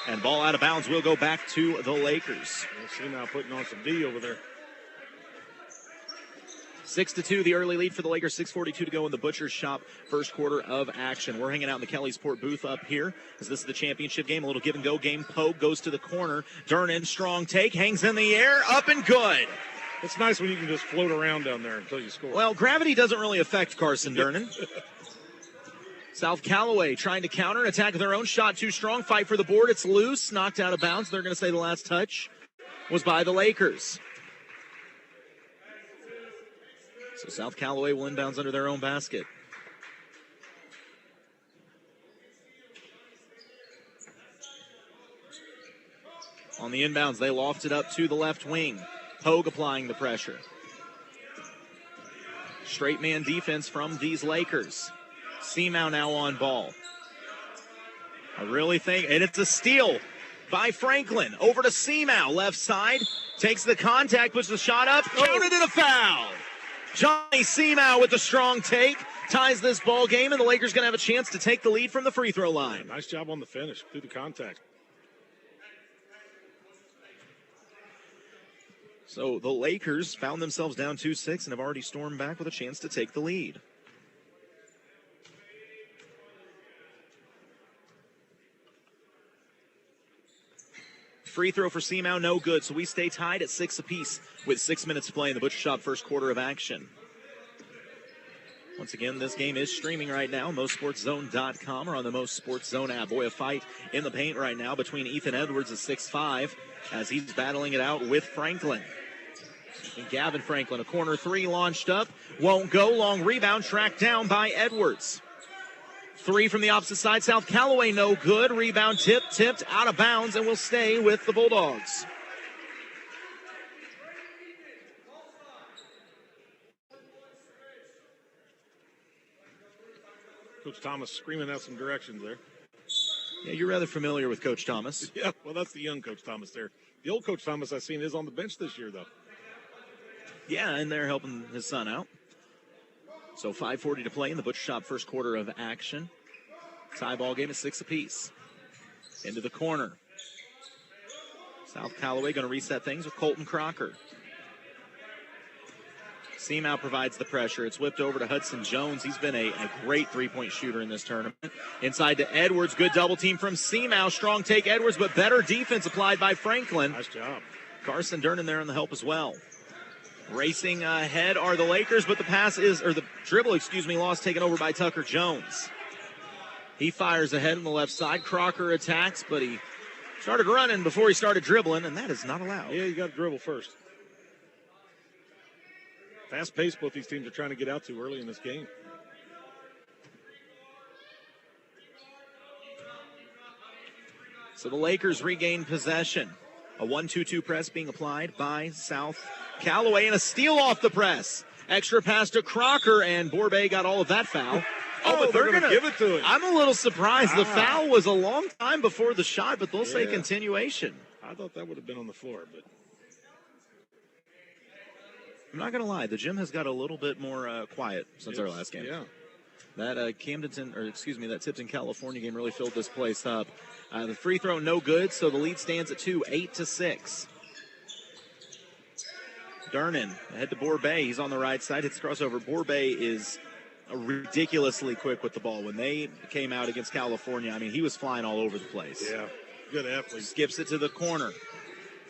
And ball out of bounds will go back to the Lakers. We'll see now putting on some D over there. 6-2, the early lead for the Lakers. 6:42 to go in the Butcher's Shop first quarter of action. We're hanging out in the Kellysport booth up here as this is the championship game. A little give-and-go game. Pogue goes to the corner. Durnan, strong take, hangs in the air, up and good. It's nice when you can just float around down there until you score. Well, gravity doesn't really affect Carson Durnan. South Callaway trying to counter and attack their own shot. Too strong. Fight for the board. It's loose. Knocked out of bounds. They're going to say the last touch was by the Lakers. So South Callaway will inbounds under their own basket. On the inbounds, they loft it up to the left wing. Pogue applying the pressure. Straight man defense from these Lakers. Seamow now on ball. I really think, and it's a steal by Franklin. Over to Seamow, left side. Takes the contact, puts the shot up. Counted and a foul. Johnny Seamow with the strong take. Ties this ball game, and the Lakers going to have a chance to take the lead from the free throw line. Nice job on the finish through the contact. So the Lakers found themselves down 2-6 and have already stormed back with a chance to take the lead. Free throw for Seamow, no good. So we stay tied at 6 apiece with 6 minutes to play in the Butcher Shop first quarter of action. Once again, this game is streaming right now, MoSportsZone.com or on the MoSportsZone app. Boy, a fight in the paint right now between Ethan Edwards at 6'5", as he's battling it out with Franklin. And Gavin Franklin, a corner three launched up, won't go. Long rebound tracked down by Edwards. Three from the opposite side. South Callaway, no good. Rebound tipped out of bounds, and will stay with the Bulldogs. Coach Thomas screaming out some directions there. Yeah, you're rather familiar with Coach Thomas. Yeah, well, that's the young Coach Thomas there. The old Coach Thomas I've seen is on the bench this year, though. Yeah, and they're helping his son out. So 5:40 to play in the Butcher Shop first quarter of action. Tie ball game is 6 apiece. Into the corner. South Callaway going to reset things with Colton Crocker. Seamow provides the pressure. It's whipped over to Hudson Jones. He's been a great three-point shooter in this tournament. Inside to Edwards. Good double team from Seamow. Strong take Edwards, but better defense applied by Franklin. Nice job. Carson Durnan there on the help as well. Racing ahead are the Lakers, but the dribble, lost, taken over by Tucker Jones. He fires ahead on the left side. Crocker attacks, but he started running before he started dribbling, and that is not allowed. Yeah, you got to dribble first. Fast pace both these teams are trying to get out to early in this game. So the Lakers regain possession. A 1-2-2 press being applied by South Callaway, and a steal off the press. Extra pass to Crocker, and Borbay got all of that foul. But they're going to give it to him. I'm a little surprised. The foul was a long time before the shot, but they'll say continuation. I thought that would have been on the floor, but I'm not going to lie. The gym has got a little bit more quiet since our last game. Yeah. That that Tipton, California game really filled this place up. The free throw, no good, so the lead stands at 2, 8-6. Durnan ahead to Borbay. He's on the right side. Hits crossover. Borbay is ridiculously quick with the ball. When they came out against California, I mean, he was flying all over the place. Yeah, good athlete. Skips it to the corner.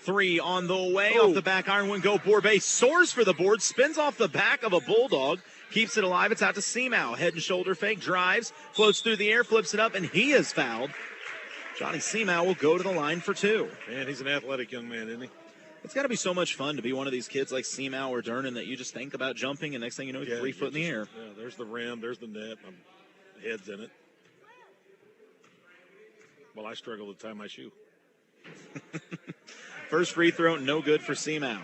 Three on the way, off the back iron wouldn't go. Borbay soars for the board, spins off the back of a Bulldog, keeps it alive. It's out to Seamow. Head and shoulder fake, drives, floats through the air, flips it up, and he is fouled. Johnny Seamow will go to the line for 2. Man, he's an athletic young man, isn't he? It's got to be so much fun to be one of these kids like Seamow or Durnan that you just think about jumping, and next thing you know, you're 3 foot in the air. Yeah, there's the rim, there's the net, the head's in it. Well, I struggle to tie my shoe. First free throw, no good for Seamow.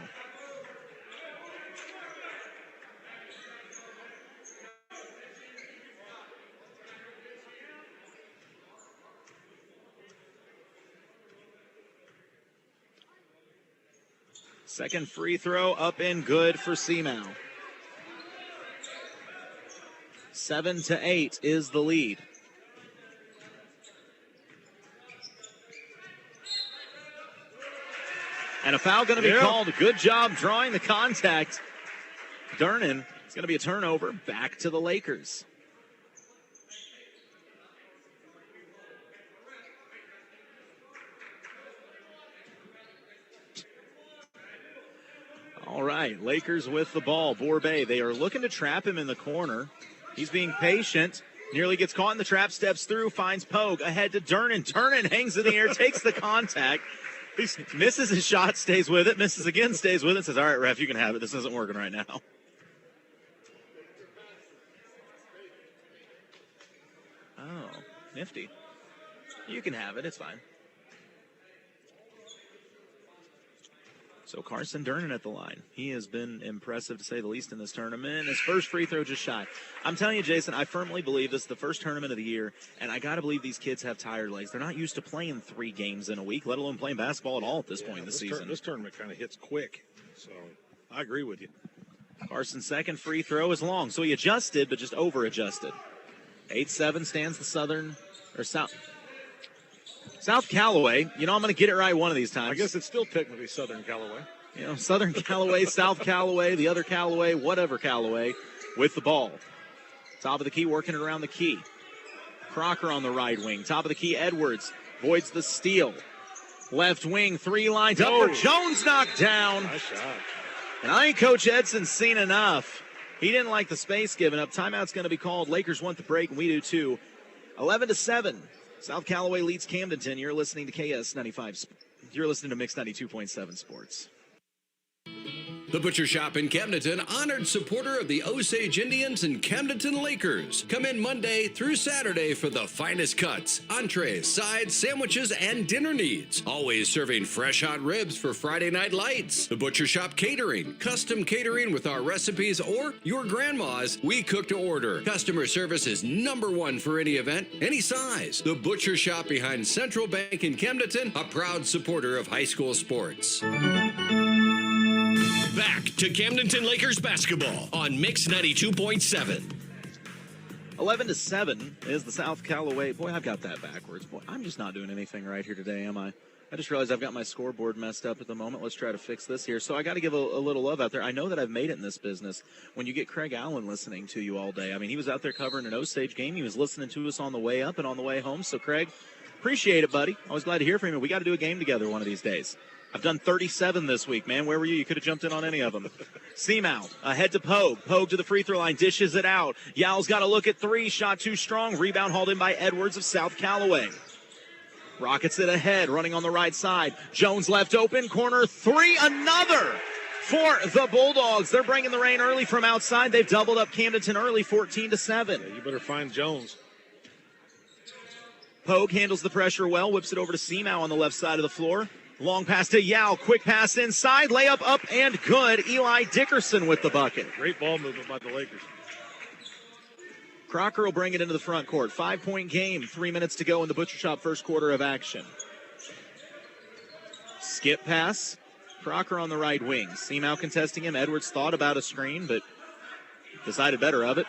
Second free throw up and good for Seamow. 7-8 is the lead. And a foul going to be called. Good job drawing the contact. Durnan. It's going to be a turnover. Back to the Lakers. All right, Lakers with the ball. Borbay, they are looking to trap him in the corner. He's being patient. Nearly gets caught in the trap, steps through, finds Pogue. Ahead to Durnan. Durnan hangs in the air, takes the contact. He misses his shot, stays with it, misses again, stays with it, says, all right, ref, you can have it. This isn't working right now. Oh, nifty. You can have it. It's fine. So Carson Durnan at the line. He has been impressive, to say the least, in this tournament. His first free throw just shy. I'm telling you, Jason, I firmly believe this is the first tournament of the year, and I got to believe these kids have tired legs. They're not used to playing 3 games in a week, let alone playing basketball at all at this point in the season. This tournament kind of hits quick, so I agree with you. Carson's second free throw is long, so he adjusted, but just over-adjusted. 8-7 stands the South Callaway. You know, I'm going to get it right one of these times. I guess it's still technically Southern Callaway. You know, Southern Callaway, South Callaway, the other Callaway, whatever Callaway, with the ball. Top of the key, working it around the key. Crocker on the right wing. Top of the key, Edwards voids the steal. Left wing, 3 lines up for Jones, knocked down. Nice shot. And I think Coach Edson's seen enough. He didn't like the space given up. Timeout's going to be called. Lakers want the break, and we do too. 11-7. South Callaway leads Camdenton. You're listening to KS 95. You're listening to Mix 92.7 Sports. The Butcher Shop in Camdenton, honored supporter of the Osage Indians and Camdenton Lakers. Come in Monday through Saturday for the finest cuts, entrees, sides, sandwiches, and dinner needs. Always serving fresh hot ribs for Friday night lights. The Butcher Shop Catering, custom catering with our recipes or your grandma's. We cook to order. Customer service is #1 for any event, any size. The Butcher Shop behind Central Bank in Camdenton, a proud supporter of high school sports. Back to Camdenton Lakers basketball on Mix 92.7. 11-7 is the South Callaway. Boy, I've got that backwards. Boy, I'm just not doing anything right here today, am I? I just realized I've got my scoreboard messed up at the moment. Let's try to fix this here. So I got to give a little love out there. I know that I've made it in this business when you get Craig Allen listening to you all day. I mean, he was out there covering an Osage game. He was listening to us on the way up and on the way home. So, Craig, appreciate it, buddy. Always glad to hear from you. We got to do a game together one of these days. I've done 37 this week, man. Where were you? You could have jumped in on any of them. Seamow, ahead to Pogue. Pogue to the free throw line, dishes it out. Yowell's got to look at 3, shot too strong. Rebound hauled in by Edwards of South Callaway. Rockets it ahead, running on the right side. Jones left open, corner 3, another for the Bulldogs. They're bringing the rain early from outside. They've doubled up Camdenton early, 14-7. Yeah, you better find Jones. Pogue handles the pressure well, whips it over to Seamow on the left side of the floor. Long pass to Yow, quick pass inside, layup up and good. Eli Dickerson with the bucket. Great ball movement by the Lakers. Crocker will bring it into the front court. 5-point game, 3 minutes to go in the Butcher Shop first quarter of action. Skip pass, Crocker on the right wing. Seamow contesting him. Edwards thought about a screen, but decided better of it.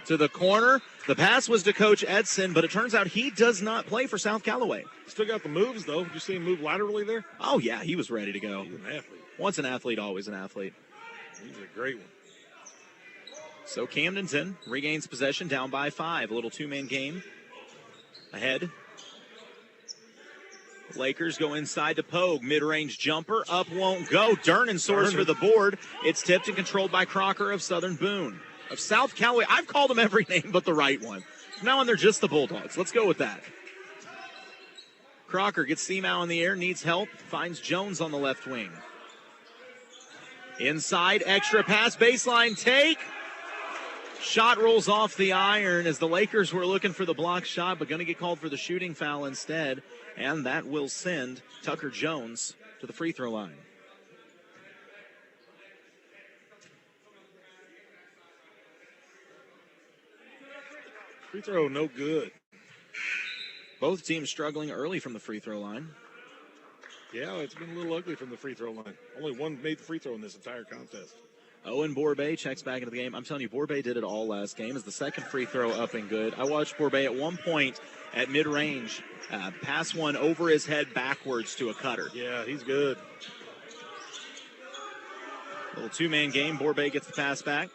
To the corner. The pass was to Coach Edson, but it turns out he does not play for South Callaway. Still got the moves, though. Did you see him move laterally there? Oh, yeah, he was ready to go. He's an athlete. Once an athlete, always an athlete. He's a great one. So Camdenton regains possession, down by 5. A little 2-man game. Ahead. Lakers go inside to Pogue. Mid-range jumper. Up won't go. Durnan soars for the board. It's tipped and controlled by Crocker of Southern Boone. Of South Callaway. I've called them every name but the right one. From now on, they're just the Bulldogs. Let's go with that. Crocker gets Seamow in the air, needs help, finds Jones on the left wing. Inside, extra pass, baseline take. Shot rolls off the iron as the Lakers were looking for the block shot, but going to get called for the shooting foul instead. And that will send Tucker Jones to the free throw line. Free throw, no good. Both teams struggling early from the free throw line. Yeah, it's been a little ugly from the free throw line. Only one made the free throw in this entire contest. Owen Borbay checks back into the game. I'm telling you, Borbay did it all last game. As the second free throw up and good. I watched Borbay at one point at mid-range pass one over his head backwards to a cutter. Yeah, he's good. Little two-man game. Borbay gets the pass back.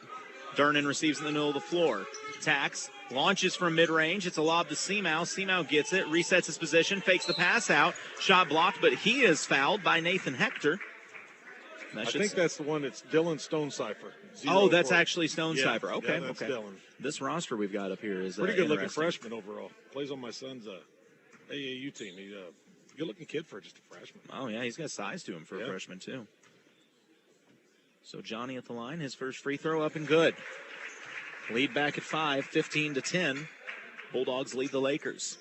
Durnan receives in the middle of the floor. Tax launches from mid-range. It's a lob to Seamow. Seamow gets it, resets his position, fakes the pass out. Shot blocked, but he is fouled by Nathan Hector. I think that's the one. It's Dylan Stonecipher. Oh, that's actually Stonecipher. Okay, yeah, that's okay. Dylan. This roster we've got up here is pretty good-looking freshman overall. Plays on my son's AAU team. He's a good-looking kid for just a freshman. Oh, yeah, he's got size to him for a freshman, too. So Johnny at the line, his first free throw up and good. Lead back at 5, 15-10. Bulldogs lead the Lakers.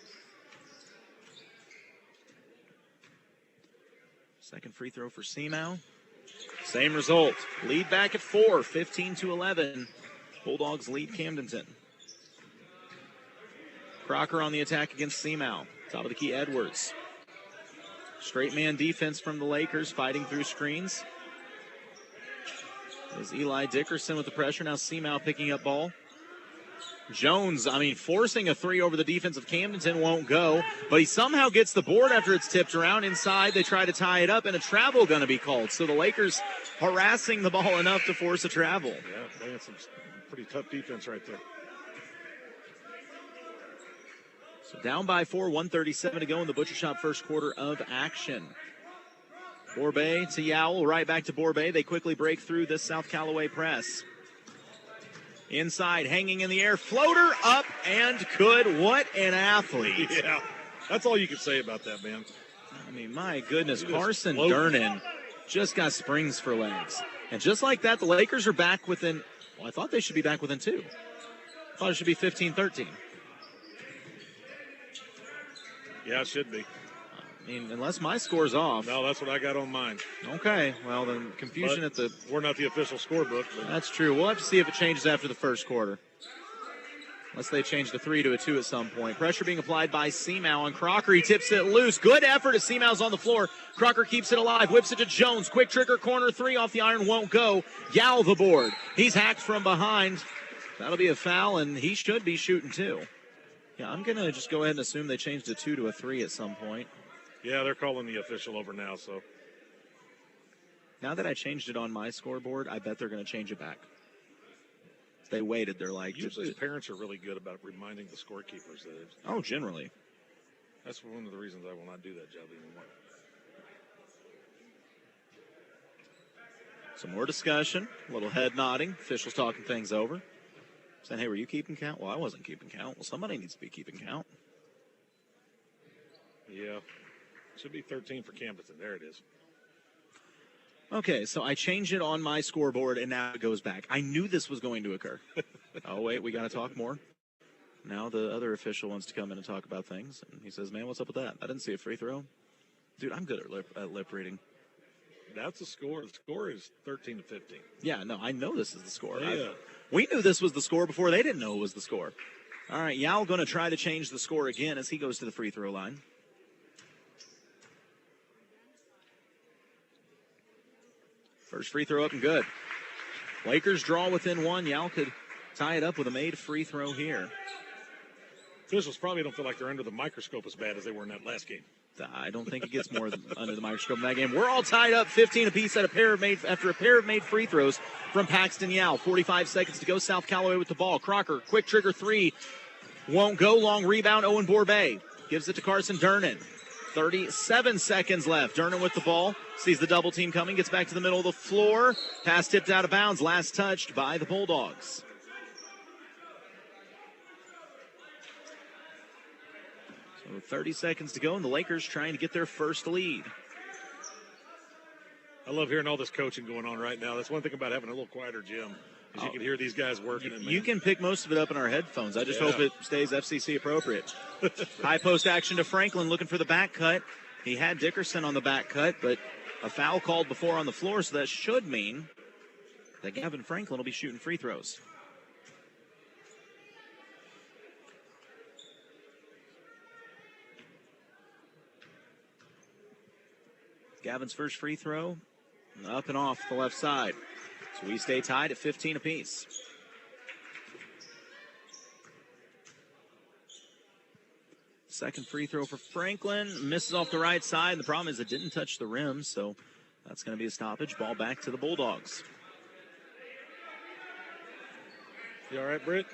Second free throw for Seamow. Same result. Lead back at 4, 15-11. Bulldogs lead Camdenton. Crocker on the attack against Seamow. Top of the key, Edwards. Straight man defense from the Lakers, fighting through screens. There's Eli Dickerson with the pressure. Now Seamow picking up ball. Jones, forcing a three over the defense of Camdenton won't go, but he somehow gets the board after it's tipped around inside. They try to tie it up, and a travel going to be called. So the Lakers harassing the ball enough to force a travel. Yeah, playing some pretty tough defense right there. So down by 4, 1:37 to go in the Butcher Shop first quarter of action. Borbay to Yowell, right back to Borbay. They quickly break through this South Callaway press. Inside, hanging in the air, floater up and good. What an athlete. Yeah, that's all you can say about that, man. My goodness, Carson Durnan just got springs for legs. And just like that, the Lakers are back within, I thought they should be back within 2. I thought it should be 15-13. Yeah, it should be. Unless my score's off. No, that's what I got on mine. Okay, well, then confusion but at the... We're not the official scorebook. But that's true. We'll have to see if it changes after the first quarter. Unless they change the 3 to a 2 at some point. Pressure being applied by Seamow on Crocker. He tips it loose. Good effort as Seamow's on the floor. Crocker keeps it alive. Whips it to Jones. Quick trigger corner 3 off the iron. Won't go. Yow the board. He's hacked from behind. That'll be a foul, and he should be shooting 2. Yeah, I'm going to just go ahead and assume they changed a 2 to a 3 at some point. Yeah, they're calling the official over now, so. Now that I changed it on my scoreboard, I bet they're going to change it back. They waited. They're like... Usually the parents are really good about reminding the scorekeepers that it's... Oh, generally. That's one of the reasons I will not do that job anymore. Some more discussion, a little head nodding, officials talking things over. Saying, hey, were you keeping count? Well, I wasn't keeping count. Well, somebody needs to be keeping count. Yeah. Should be 13 for Camdenton. There it is. Okay, so I changed it on my scoreboard, and now it goes back. I knew this was going to occur. Oh, wait, we got to talk more. Now the other official wants to come in and talk about things. And he says, man, what's up with that? I didn't see a free throw. Dude, I'm good at lip reading. That's the score. The score is 13-15. Yeah, no, I know this is the score. Yeah. We knew this was the score before they didn't know it was the score. All right, Yao going to try to change the score again as he goes to the free throw line. First free throw up and good. Lakers draw within 1. Yao could tie it up with a made free throw here. Officials probably don't feel like they're under the microscope as bad as they were in that last game. I don't think it gets more under the microscope in that game. We're all tied up 15 apiece after a pair of made free throws from Paxton Yao. 45 seconds to go. South Callaway with the ball. Crocker, quick trigger 3. Won't go. Long rebound. Owen Borbay gives it to Carson Durnan. 37 seconds left. Durnan with the ball. Sees the double team coming. Gets back to the middle of the floor. Pass tipped out of bounds. Last touched by the Bulldogs. So 30 seconds to go, and the Lakers trying to get their first lead. I love hearing all this coaching going on right now. That's one thing about having a little quieter gym, is you can hear these guys working. You can pick most of it up in our headphones. I just hope it stays FCC appropriate. High post action to Franklin, looking for the back cut. He had Dickerson on the back cut, but a foul called before on the floor, so that should mean that Gavin Franklin will be shooting free throws. Gavin's first free throw, up and off the left side. So we stay tied at 15 apiece. Second free throw for Franklin. Misses off the right side. The problem is it didn't touch the rim, so that's going to be a stoppage. Ball back to the Bulldogs. You all right, Britt?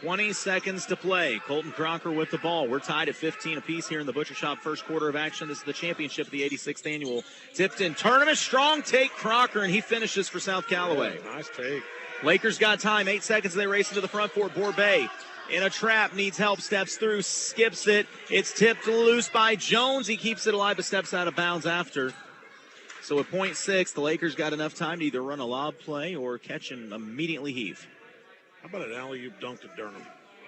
"20 seconds to play. Colton Crocker with the ball. We're tied at 15 apiece here in the Butcher Shop first quarter of action. This is the championship of the 86th annual Tipton Tournament. Strong take, Crocker, and he finishes for South Callaway. Yeah, nice take. Lakers got time. 8 seconds. They race into the front court. Borbay in a trap, needs help, steps through, skips it. It's tipped loose by Jones. He keeps it alive, but steps out of bounds after. So at .6, the Lakers got enough time to either run a lob play or catch and immediately heave. How about an alley-oop dunk to Durham?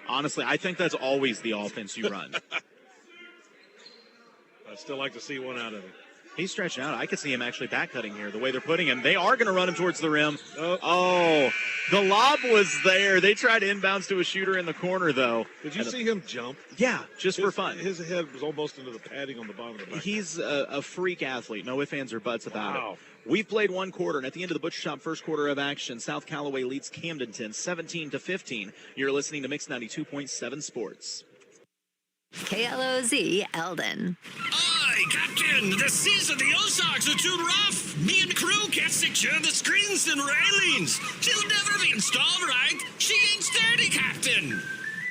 Honestly, I think that's always the offense you run. I'd still like to see one out of him. He's stretching out. I could see him actually back cutting here, the way they're putting him. They are going to run him towards the rim. Oh, the lob was there. They tried to inbounds to a shooter in the corner, though. Did you see him jump? Yeah, just for fun. His head was almost into the padding on the bottom of the back. He's a freak athlete. No ifs, ands, or buts about Wow. it. We've played one quarter, and at the end of the Butcher Shop first quarter of action, South Callaway leads Camdenton 17-15. You're listening to Mix 92.7 Sports. KLOZ Eldon. Aye, Captain, the seas of the Ozarks are too rough. Me and the crew can't secure the screens and railings. She'll never be installed right. She ain't sturdy, Captain.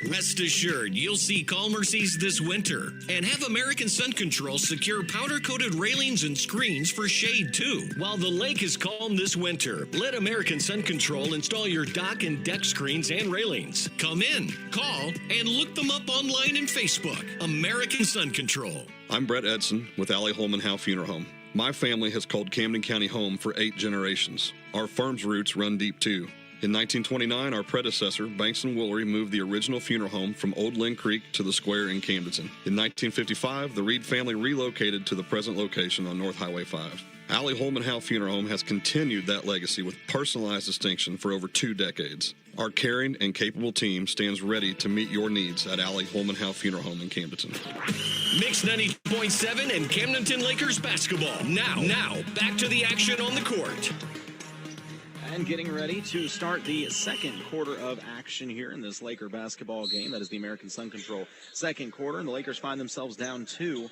Rest assured, you'll see calmer seas this winter. And have American Sun Control secure powder-coated railings and screens for shade, too. While the lake is calm this winter, let American Sun Control install your dock and deck screens and railings. Come in, call, and look them up online and Facebook. American Sun Control. I'm Brett Edson with Allie Holman Howe Funeral Home. My family has called Camden County home for 8 generations. Our firm's roots run deep, too. In 1929, our predecessor, Banks & Woolery, moved the original funeral home from Old Lynn Creek to the square in Camdenton. In 1955, the Reed family relocated to the present location on North Highway 5. Allie Holman Howe Funeral Home has continued that legacy with personalized distinction for over 2 decades. Our caring and capable team stands ready to meet your needs at Allie Holman Howe Funeral Home in Camdenton. Mix 92.7 and Camdenton Lakers basketball. Now, back to the action on the court. And getting ready to start the second quarter of action here in this Laker basketball game. That is the American Sun Control second quarter, and the Lakers find themselves down 2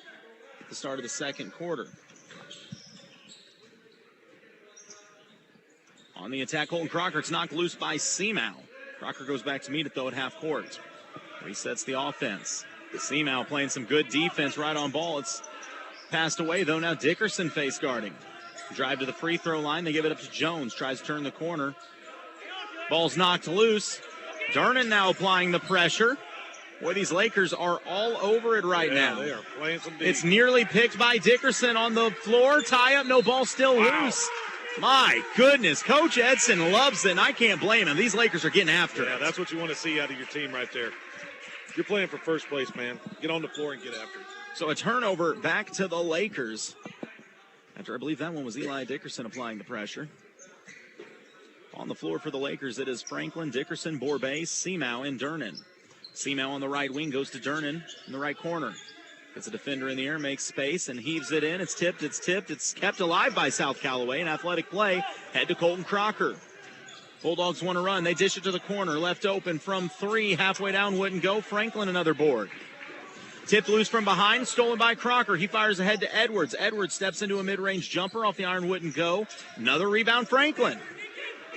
at the start of the second quarter. On the attack, Colton Crocker. It's knocked loose by Seamow. Crocker goes back to meet it, though, at half court. Resets the offense. Seamow playing some good defense right on ball. It's passed away, though. Now Dickerson face guarding. Drive to the free throw line. They give it up to Jones. Tries to turn the corner. Ball's knocked loose. Durnan now applying the pressure. Boy, these Lakers are all over it right now. They are playing some deep. It's nearly picked by Dickerson on the floor. Tie up, no ball, still loose. My goodness, Coach Edson loves it, and I can't blame him. These Lakers are getting after it. Yeah, that's what you want to see out of your team right there. You're playing for first place, man. Get on the floor and get after it. So a turnover back to the Lakers. After I believe that one was Eli Dickerson applying the pressure. On the floor for the Lakers, it is Franklin, Dickerson, Borbay, Seamow, and Durnan. Seamow on the right wing goes to Durnan in the right corner. Gets a defender in the air, makes space, and heaves it in. It's tipped. It's kept alive by South Callaway. An athletic play. Head to Colton Crocker. Bulldogs want to run. They dish it to the corner. Left open from 3. Halfway down, wouldn't go. Franklin another board. Tipped loose from behind, stolen by Crocker. He fires ahead to Edwards. Edwards steps into a mid-range jumper off the iron, wouldn't go. Another rebound, Franklin.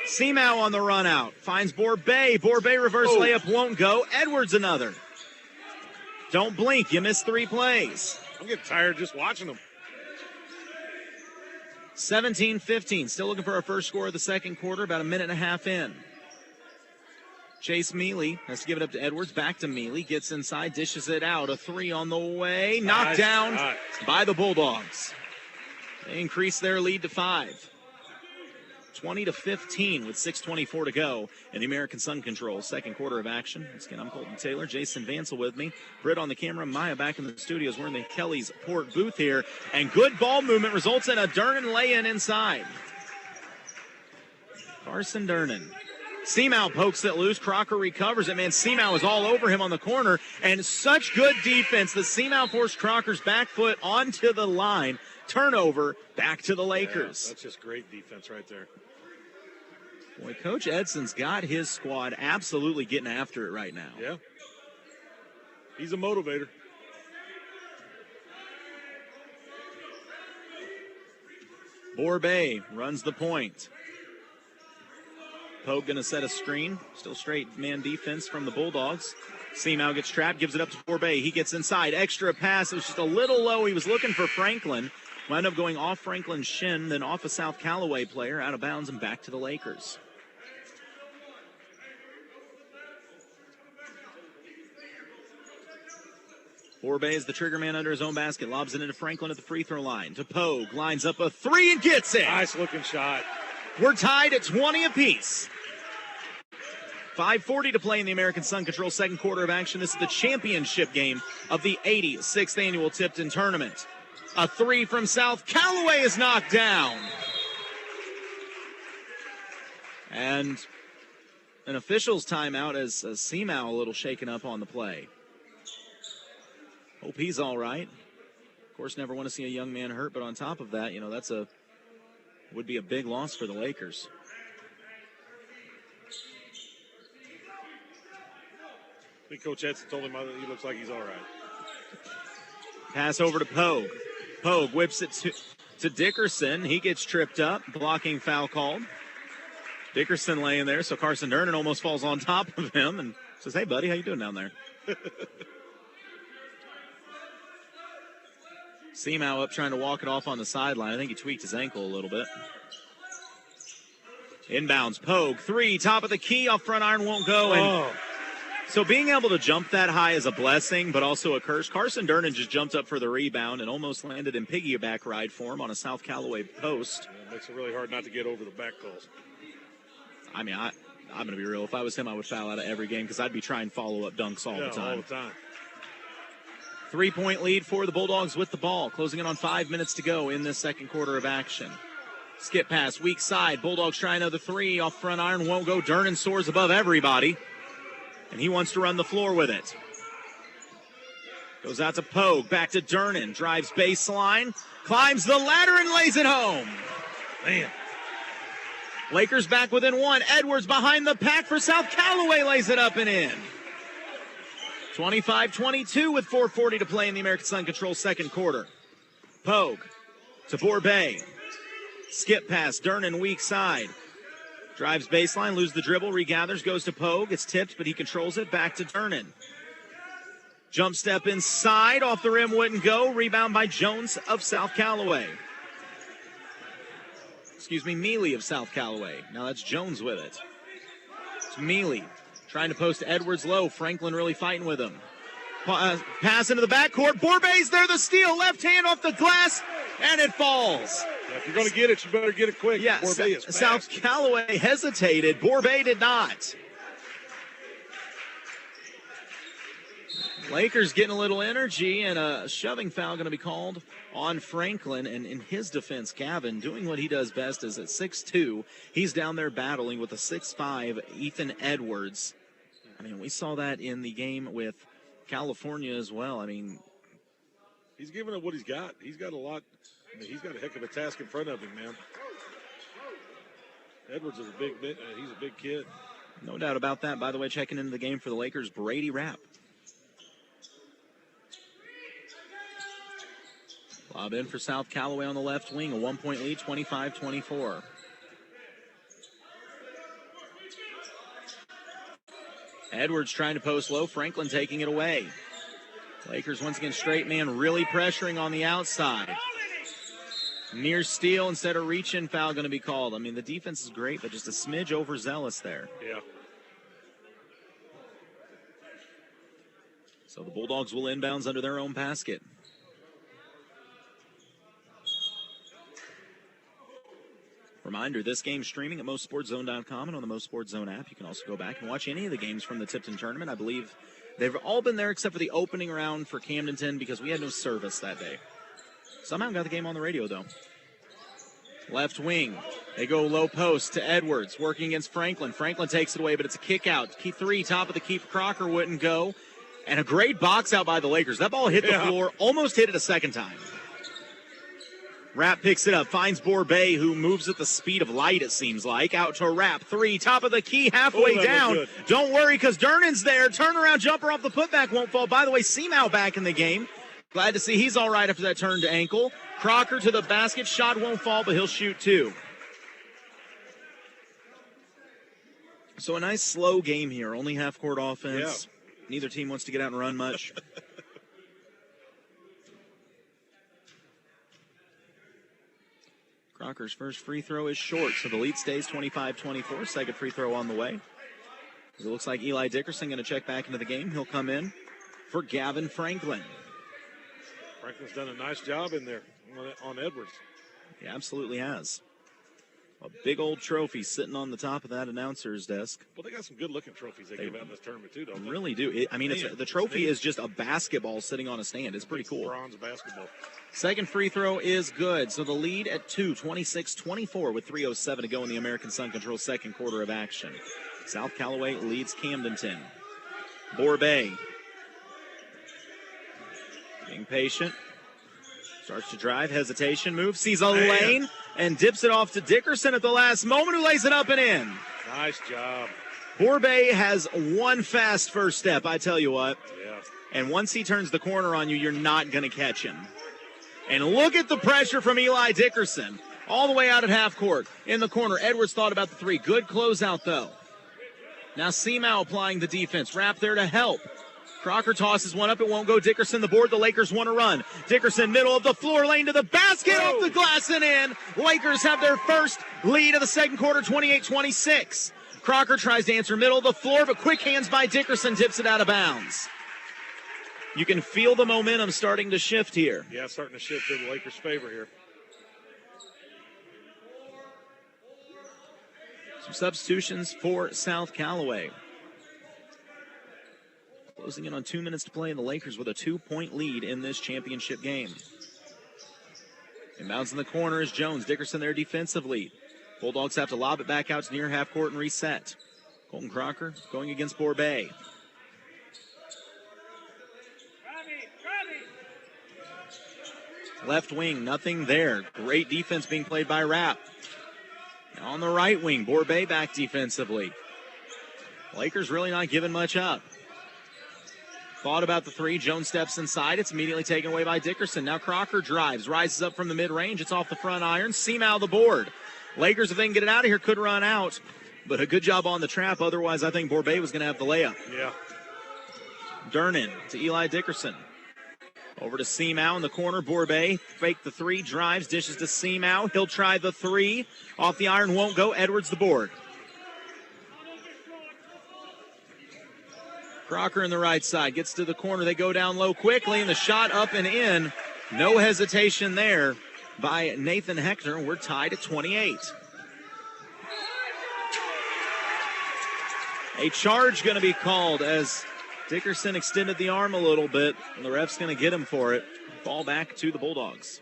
Seamow on the run out. Finds Borbay. Borbay reverse layup won't go. Edwards another. Don't blink. You missed 3 plays. I'm getting tired just watching them. 17-15. Still looking for our first score of the second quarter, about a minute and a half in. Chase Mealy has to give it up to Edwards. Back to Mealy. Gets inside, dishes it out. A 3 on the way. Knocked down by the Bulldogs. They increase their lead to 5. 20-15 with 6:24 to go in the American Sun Control second quarter of action. Once again, I'm Colton Taylor. Jason Vansel with me. Britt on the camera. Maya back in the studios. We're in the Kelly's Port booth here. And good ball movement results in a Durnan lay-in inside. Carson Durnan. Seamow pokes it loose. Crocker recovers it. Man, Seamow is all over him on the corner. And such good defense. The Seamow forced Crocker's back foot onto the line. Turnover back to the Lakers. Yeah, that's just great defense right there. Boy, Coach Edson's got his squad absolutely getting after it right now. Yeah. He's a motivator. Borbay runs the point. Pogue going to set a screen. Still straight man defense from the Bulldogs. Seamow gets trapped, gives it up to Borbay. He gets inside. Extra pass. It was just a little low. He was looking for Franklin. Wound up going off Franklin's shin, then off a South Callaway player, out of bounds and back to the Lakers. Borbay is the trigger man under his own basket. Lobs it into Franklin at the free throw line. To Pogue. Lines up a three and gets it. Nice looking shot. We're tied at 20 apiece. 5:40 to play in the American Sun Control second quarter of action. This is the championship game of the 86th annual Tipton tournament. A three from South Callaway is knocked down. And an official's timeout as Seamow a little shaken up on the play. Hope he's all right. Of course, never want to see a young man hurt, but on top of that, that's would be a big loss for the Lakers. I think Coach Edson told him he looks like he's all right. Pass over to Pogue. Pogue whips it to Dickerson. He gets tripped up. Blocking foul called. Dickerson laying there, so Carson Durnan almost falls on top of him and says, "Hey, buddy, how you doing down there?" Seamow up trying to walk it off on the sideline. I think he tweaked his ankle a little bit. Inbounds. Pogue. Three. Top of the key. Off front iron won't go. And so being able to jump that high is a blessing, but also a curse. Carson Durnan just jumped up for the rebound and almost landed in piggyback ride for him on a South Callaway post. Yeah, it makes it really hard not to get over the back calls. I mean, I'm going to be real. If I was him, I would foul out of every game because I'd be trying follow-up dunks all the time. All the time. 3-point lead for the Bulldogs with the ball. Closing in on 5 minutes to go in this second quarter of action. Skip pass, weak side. Bulldogs try another three. Off front iron, won't go. Durnan soars above everybody. And he wants to run the floor with it. Goes out to Pogue. Back to Durnan. Drives baseline. Climbs the ladder and lays it home. Man. Lakers back within one. Edwards behind the pack for South Callaway. Lays it up and in. 25-22 with 4:40 to play in the American Sun Control second quarter. Pogue to Borbay. Skip pass. Durnan weak side. Drives baseline, loses the dribble, regathers, goes to Pogue. It's tipped, but he controls it. Back to Durnan. Jump step inside. Off the rim, wouldn't go. Rebound by Jones of South Callaway. Mealy of South Callaway. Now that's Jones with it. It's Mealy trying to post to Edwards low. Franklin really fighting with him. Pass into the backcourt. Borbay's there, the steal. Left hand off the glass, and it falls. Yeah, if you're going to get it, you better get it quick. Yeah, South Callaway hesitated. Borbay did not. Lakers getting a little energy, and a shoving foul going to be called on Franklin. And in his defense, Gavin, doing what he does best, is at 6'2", he's down there battling with a 6'5", Ethan Edwards. I mean, we saw that in the game with California as well. I mean, he's giving it what he's got. He's got a lot. I mean, he's got a heck of a task in front of him, man. Edwards is he's a big kid. No doubt about that. By the way, checking into the game for the Lakers, Brady Rapp. Lob in for South Callaway on the left wing. A 1-point lead, 25-24. Edwards trying to post low. Franklin taking it away. Lakers once again straight man, really pressuring on the outside. Near steal instead of reach-in foul going to be called. I mean, the defense is great, but just a smidge overzealous there. Yeah. So the Bulldogs will inbounds under their own basket. Reminder, this game streaming at MoSportsZone.com and on the MoSportsZone app. You can also go back and watch any of the games from the Tipton tournament. I believe they've all been there except for the opening round for Camdenton because we had no service that day. Somehow got the game on the radio, though. Left wing. They go low post to Edwards, working against Franklin. Franklin takes it away, but it's a kick out. Key three, top of the keep. Crocker wouldn't go. And a great box out by the Lakers. That ball hit the floor, almost hit it a second time. Rapp picks it up, finds Borbay, who moves at the speed of light, it seems like. Out to Rapp. Three, top of the key, halfway down. Don't worry, because Durnan's there. Turnaround jumper off the putback won't fall. By the way, Seamow back in the game. Glad to see he's all right after that turn to ankle. Crocker to the basket. Shot won't fall, but he'll shoot two. So a nice slow game here. Only half-court offense. Yeah. Neither team wants to get out and run much. Crocker's first free throw is short, so the lead stays 25-24. Second free throw on the way. It looks like Eli Dickerson going to check back into the game. He'll come in for Gavin Franklin. Franklin's done a nice job in there on Edwards. He absolutely has. A big old trophy sitting on the top of that announcer's desk. Well, they got some good-looking trophies they give out in this tournament, too, don't they? Really do. The trophy is just a basketball sitting on a stand. It's pretty cool. Bronze basketball. Second free throw is good. So the lead at 26-24 with 3:07 to go in the American Sun Control second quarter of action. South Callaway leads Camdenton. Borbay being patient. Starts to drive, hesitation, move, sees a lane, and dips it off to Dickerson at the last moment, who lays it up and in. Nice job. Borbay has one fast first step, I tell you what. Yeah. And once he turns the corner on you, you're not going to catch him. And look at the pressure from Eli Dickerson. All the way out at half court. In the corner, Edwards thought about the three. Good closeout, though. Now Seamow applying the defense. Wrap there to help. Crocker tosses one up. It won't go. Dickerson the board. The Lakers want to run. Dickerson, middle of the floor, lane to the basket, off the glass and in. Lakers have their first lead of the second quarter, 28-26. Crocker tries to answer middle of the floor, but quick hands by Dickerson, tips it out of bounds. You can feel the momentum starting to shift here. Yeah, starting to shift in the Lakers' favor here. Some substitutions for South Callaway. Closing in on 2 minutes to play, and the Lakers with a 2-point lead in this championship game. Inbounds in the corner is Jones. Dickerson there defensively. Bulldogs have to lob it back out to near half court and reset. Colton Crocker going against Borbay. Left wing, nothing there. Great defense being played by Rapp. Now on the right wing, Borbay back defensively. Lakers really not giving much up. Thought about the three. Jones steps inside. It's immediately taken away by Dickerson. Now Crocker drives, rises up from the mid-range. It's off the front iron. Seamow the board. Lakers, if they can get it out of here, could run out. But a good job on the trap. Otherwise, I think Borbay was going to have the layup. Yeah. Durnan to Eli Dickerson. Over to Seamow in the corner. Borbay fake the three, drives, dishes to Seamow. He'll try the three. Off the iron, won't go. Edwards the board. Crocker in the right side, gets to the corner. They go down low quickly, and the shot up and in. No hesitation there by Nathan Hector. We're tied at 28. A charge going to be called as Dickerson extended the arm a little bit, and the ref's going to get him for it. Ball back to the Bulldogs.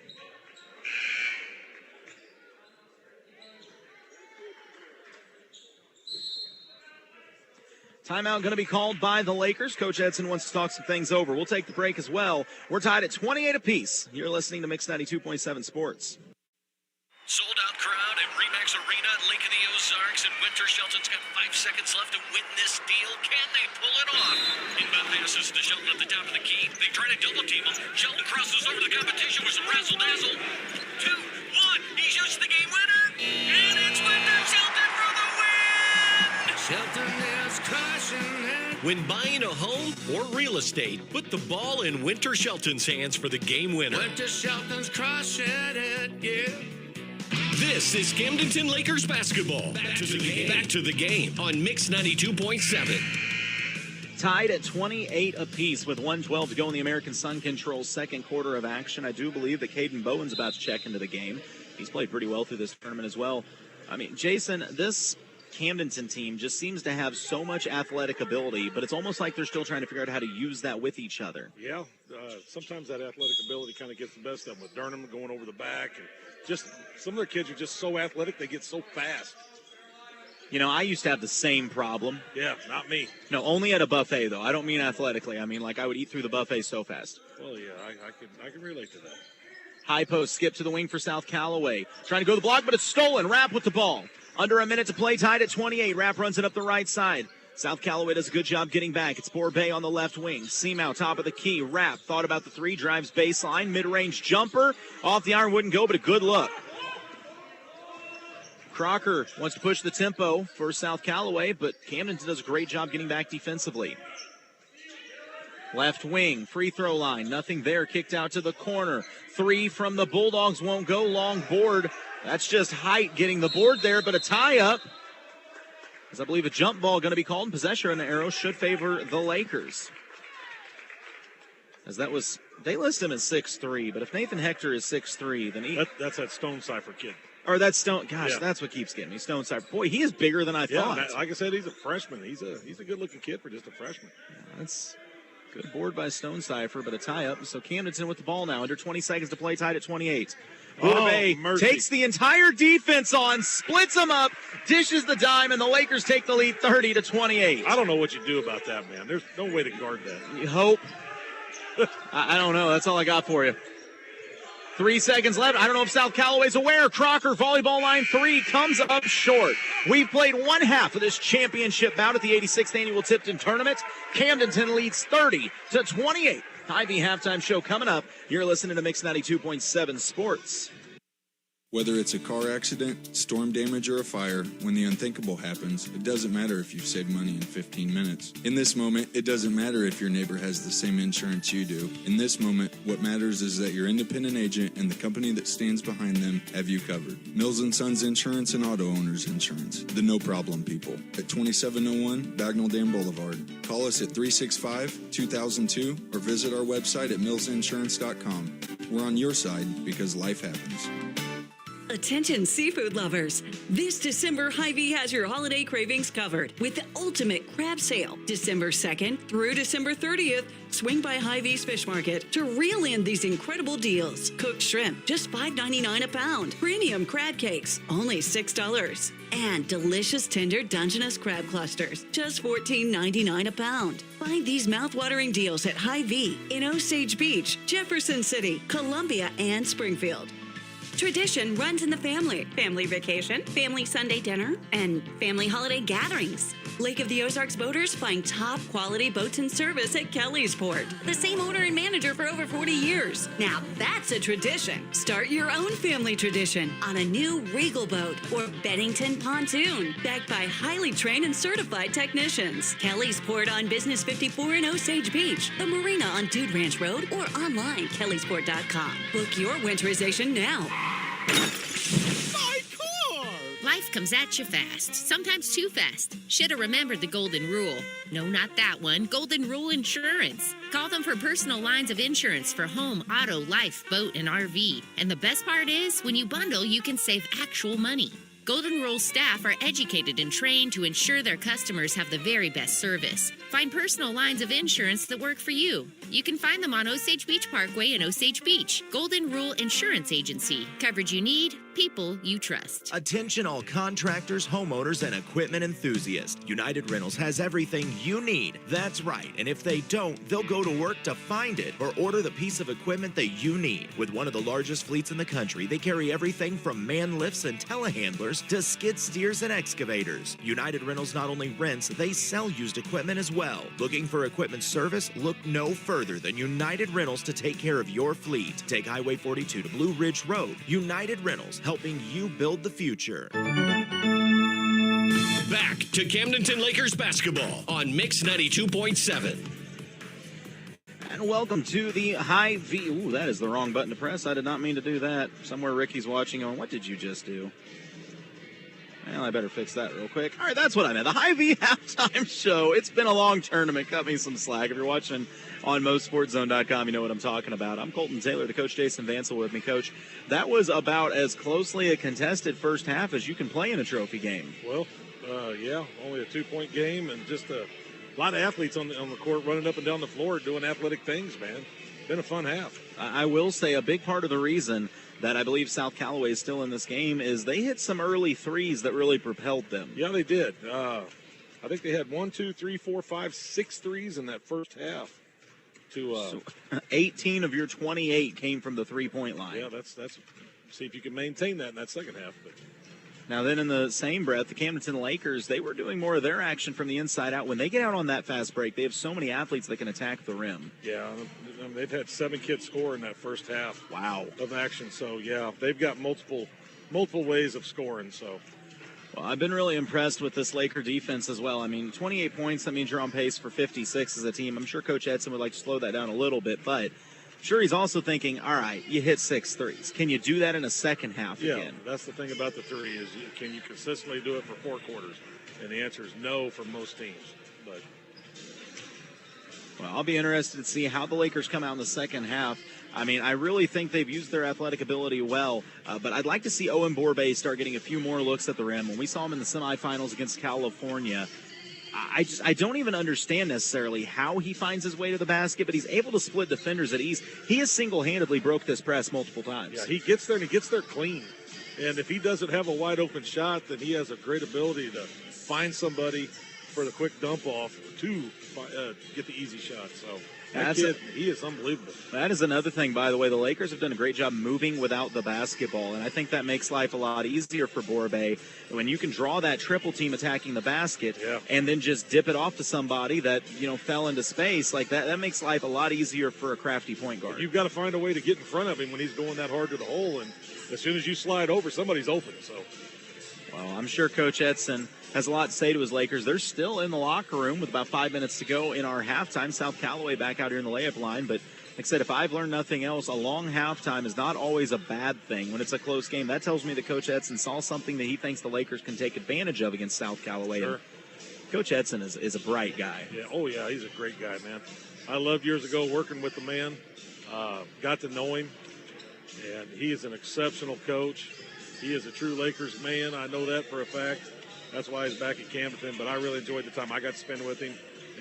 Timeout going to be called by the Lakers. Coach Edson wants to talk some things over. We'll take the break as well. We're tied at 28 apiece. You're listening to Mix 92.7 Sports. Sold-out crowd at Remax Arena at Lake of the Ozarks, and Winter Shelton's got 5 seconds left to win this deal. Can they pull it off? Inbound passes to Shelton at the top of the key. They try to double-team him. Shelton crosses over the competition with some razzle-dazzle. 2, 1, he shoots the game winner, and it's Winter Shelton for the win! Shelton is crushing it. When buying a home or real estate, put the ball in Winter Shelton's hands for the game winner. Winter Shelton's crushing it, yeah. This is Camdenton Lakers basketball. Back to the game on Mix 92.7. Tied at 28 apiece with 1:12 to go in the American Sun Control second quarter of action. I do believe that Caden Bowen's about to check into the game. He's played pretty well through this tournament as well. I mean, Jason, this Camdenton team just seems to have so much athletic ability, but it's almost like they're still trying to figure out how to use that with each other. Yeah, sometimes that athletic ability kind of gets the best of them with Durham going over the back. And just some of their kids are just so athletic, they get so fast. You know, I used to have the same problem. Yeah, not me. No, only at a buffet, though. I don't mean athletically. I mean, like, I would eat through the buffet so fast. Well, yeah, I can relate to that. High post, skip to the wing for South Callaway. Trying to go to the block, but it's stolen. Rapp with the ball. Under a minute to play, tied at 28. Rapp runs it up the right side. South Callaway does a good job getting back. It's Borbay on the left wing. Seamow, top of the key. Rapp thought about the three, drives baseline. Mid-range jumper. Off the iron, wouldn't go, but a good look. Crocker wants to push the tempo for South Callaway, but Camdenton does a great job getting back defensively. Left wing, free throw line. Nothing there. Kicked out to the corner. Three from the Bulldogs won't go. Long board. That's just height getting the board there, but a tie-up. As I believe a jump ball going to be called, and possession on the arrow should favor the Lakers. As that was, they list him as 6'3", but if Nathan Hector is 6'3", then that's that Stone Cipher kid. Or that's Stone. Gosh, That's what keeps getting me. Stone Cipher. Boy, he is bigger than I thought. Like I said, he's a freshman. He's a good-looking kid for just a freshman. That's good board by Stone Cipher, but a tie-up. So Camdenton with the ball now. Under 20 seconds to play, tied at 28. Borbay takes the entire defense on, splits them up, dishes the dime, and the Lakers take the lead 30-28. I don't know what you do about that, man. There's no way to guard that. You hope. I don't know. That's all I got for you. 3 seconds left. I don't know if South Callaway's aware. Crocker, volleyball line three, comes up short. We've played one half of this championship bout at the 86th Annual Tipton Tournament. Camdenton leads 30-28. Ivy halftime show coming up. You're listening to Mix 92.7 Sports. Whether it's a car accident, storm damage, or a fire, when the unthinkable happens, it doesn't matter if you've saved money in 15 minutes. In this moment, it doesn't matter if your neighbor has the same insurance you do. In this moment, what matters is that your independent agent and the company that stands behind them have you covered. Mills & Sons Insurance and Auto Owners Insurance, the no-problem people, at 2701 Bagnell Dam Boulevard. Call us at 365-2002 or visit our website at millsinsurance.com. We're on your side because life happens. Attention seafood lovers. This December, Hy-Vee has your holiday cravings covered with the ultimate crab sale. December 2nd through December 30th, swing by Hy-Vee's Fish Market to reel in these incredible deals. Cooked shrimp, just $5.99 a pound. Premium crab cakes, only $6. And delicious tender Dungeness crab clusters, just $14.99 a pound. Find these mouth-watering deals at Hy-Vee in Osage Beach, Jefferson City, Columbia, and Springfield. Tradition runs in the family. Family vacation, family Sunday dinner, and family holiday gatherings. Lake of the Ozarks boaters find top quality boats and service at Kelly's Port. The same owner and manager for over 40 years. Now that's a tradition. Start your own family tradition on a new Regal boat or Bennington pontoon. Backed by highly trained and certified technicians. Kelly's Port on Business 54 in Osage Beach. The marina on Dude Ranch Road or online kellysport.com. Book your winterization now. Life comes at you fast, sometimes too fast. Should have remembered the golden rule. No, not that one. Golden Rule Insurance. Call them for personal lines of insurance for home, auto, life, boat, and RV. And the best part is, when you bundle, you can save actual money. Golden Rule staff are educated and trained to ensure their customers have the very best service. Find personal lines of insurance that work for you. You can find them on Osage Beach Parkway in Osage Beach. Golden Rule Insurance Agency. Coverage you need, people you trust. Attention all contractors, homeowners, and equipment enthusiasts. United Rentals has everything you need. That's right. And if they don't, they'll go to work to find it or order the piece of equipment that you need. With one of the largest fleets in the country, they carry everything from man lifts and telehandlers to skid steers and excavators. United Rentals not only rents, they sell used equipment as well. Looking for equipment service? Look no further than United Rentals to take care of your fleet. Take Highway 42 to Blue Ridge Road. United Rentals, helping you build the future. Back to Camdenton Lakers basketball on Mix 92.7. And welcome to the Hy-Vee. Ooh, that is the wrong button to press. I did not mean to do that. Somewhere Ricky's watching on, what did you just do? Well, I better fix that real quick. All right, that's what I meant. The Hy-Vee halftime show. It's been a long tournament. Cut me some slack. If you're watching on MoSportsZone.com, you know what I'm talking about. I'm Colton Taylor, the coach Jason Vansel with me. Coach, that was about as closely a contested first half as you can play in a trophy game. Well, yeah, only a 2-point game and just a lot of athletes on the court running up and down the floor doing athletic things, man. Been a fun half. I will say a big part of the reason that I believe South Callaway is still in this game is they hit some early threes that really propelled them. Yeah, they did. I think they had 6 threes in that first half. So 18 of your 28 came from the three-point line. Yeah, that's see if you can maintain that in that second half. But Now then in the same breath, the Camdenton Lakers, they were doing more of their action from the inside out. When they get out on that fast break, they have so many athletes that can attack the rim. Yeah, I mean, they've had 7 kids score in that first half. Wow. Of action. So, yeah, they've got multiple ways of scoring. So, well, I've been really impressed with this Laker defense as well. I mean, 28 points, that means you're on pace for 56 as a team. I'm sure Coach Edson would like to slow that down a little bit, but I'm sure he's also thinking, all right, you hit 6 threes. Can you do that in a second half again? Yeah, that's the thing about the three is can you consistently do it for 4 quarters? And the answer is no for most teams. But well, I'll be interested to see how the Lakers come out in the second half. I mean, I really think they've used their athletic ability well, but I'd like to see Owen Borbay start getting a few more looks at the rim. When we saw him in the semifinals against California, I don't even understand necessarily how he finds his way to the basket, but he's able to split defenders at ease. He has single-handedly broke this press multiple times. yeah, he gets there and he gets there clean. And if he doesn't have a wide open shot, then he has a great ability to find somebody for the quick dump off to get the easy shot. So that kid, he is unbelievable. That is another thing, by the way. The Lakers have done a great job moving without the basketball, and I think that makes life a lot easier for Borbay when you can draw that triple team attacking the basket and then just dip it off to somebody that, fell into space. Like that makes life a lot easier for a crafty point guard. You've got to find a way to get in front of him when he's going that hard to the hole, and as soon as you slide over, somebody's open. So, well, I'm sure Coach Edson has a lot to say to his Lakers. They're still in the locker room with about 5 minutes to go in our halftime. South Callaway back out here in the layup line. But like I said, if I've learned nothing else, a long halftime is not always a bad thing. When it's a close game, that tells me that Coach Edson saw something that he thinks the Lakers can take advantage of against South Callaway. Sure. Coach Edson is a bright guy. Yeah. Oh, yeah, he's a great guy, man. I loved years ago working with the man. Got to know him, and he is an exceptional coach. He is a true Lakers man. I know that for a fact. That's why he's back at Camdenton, but I really enjoyed the time I got to spend with him.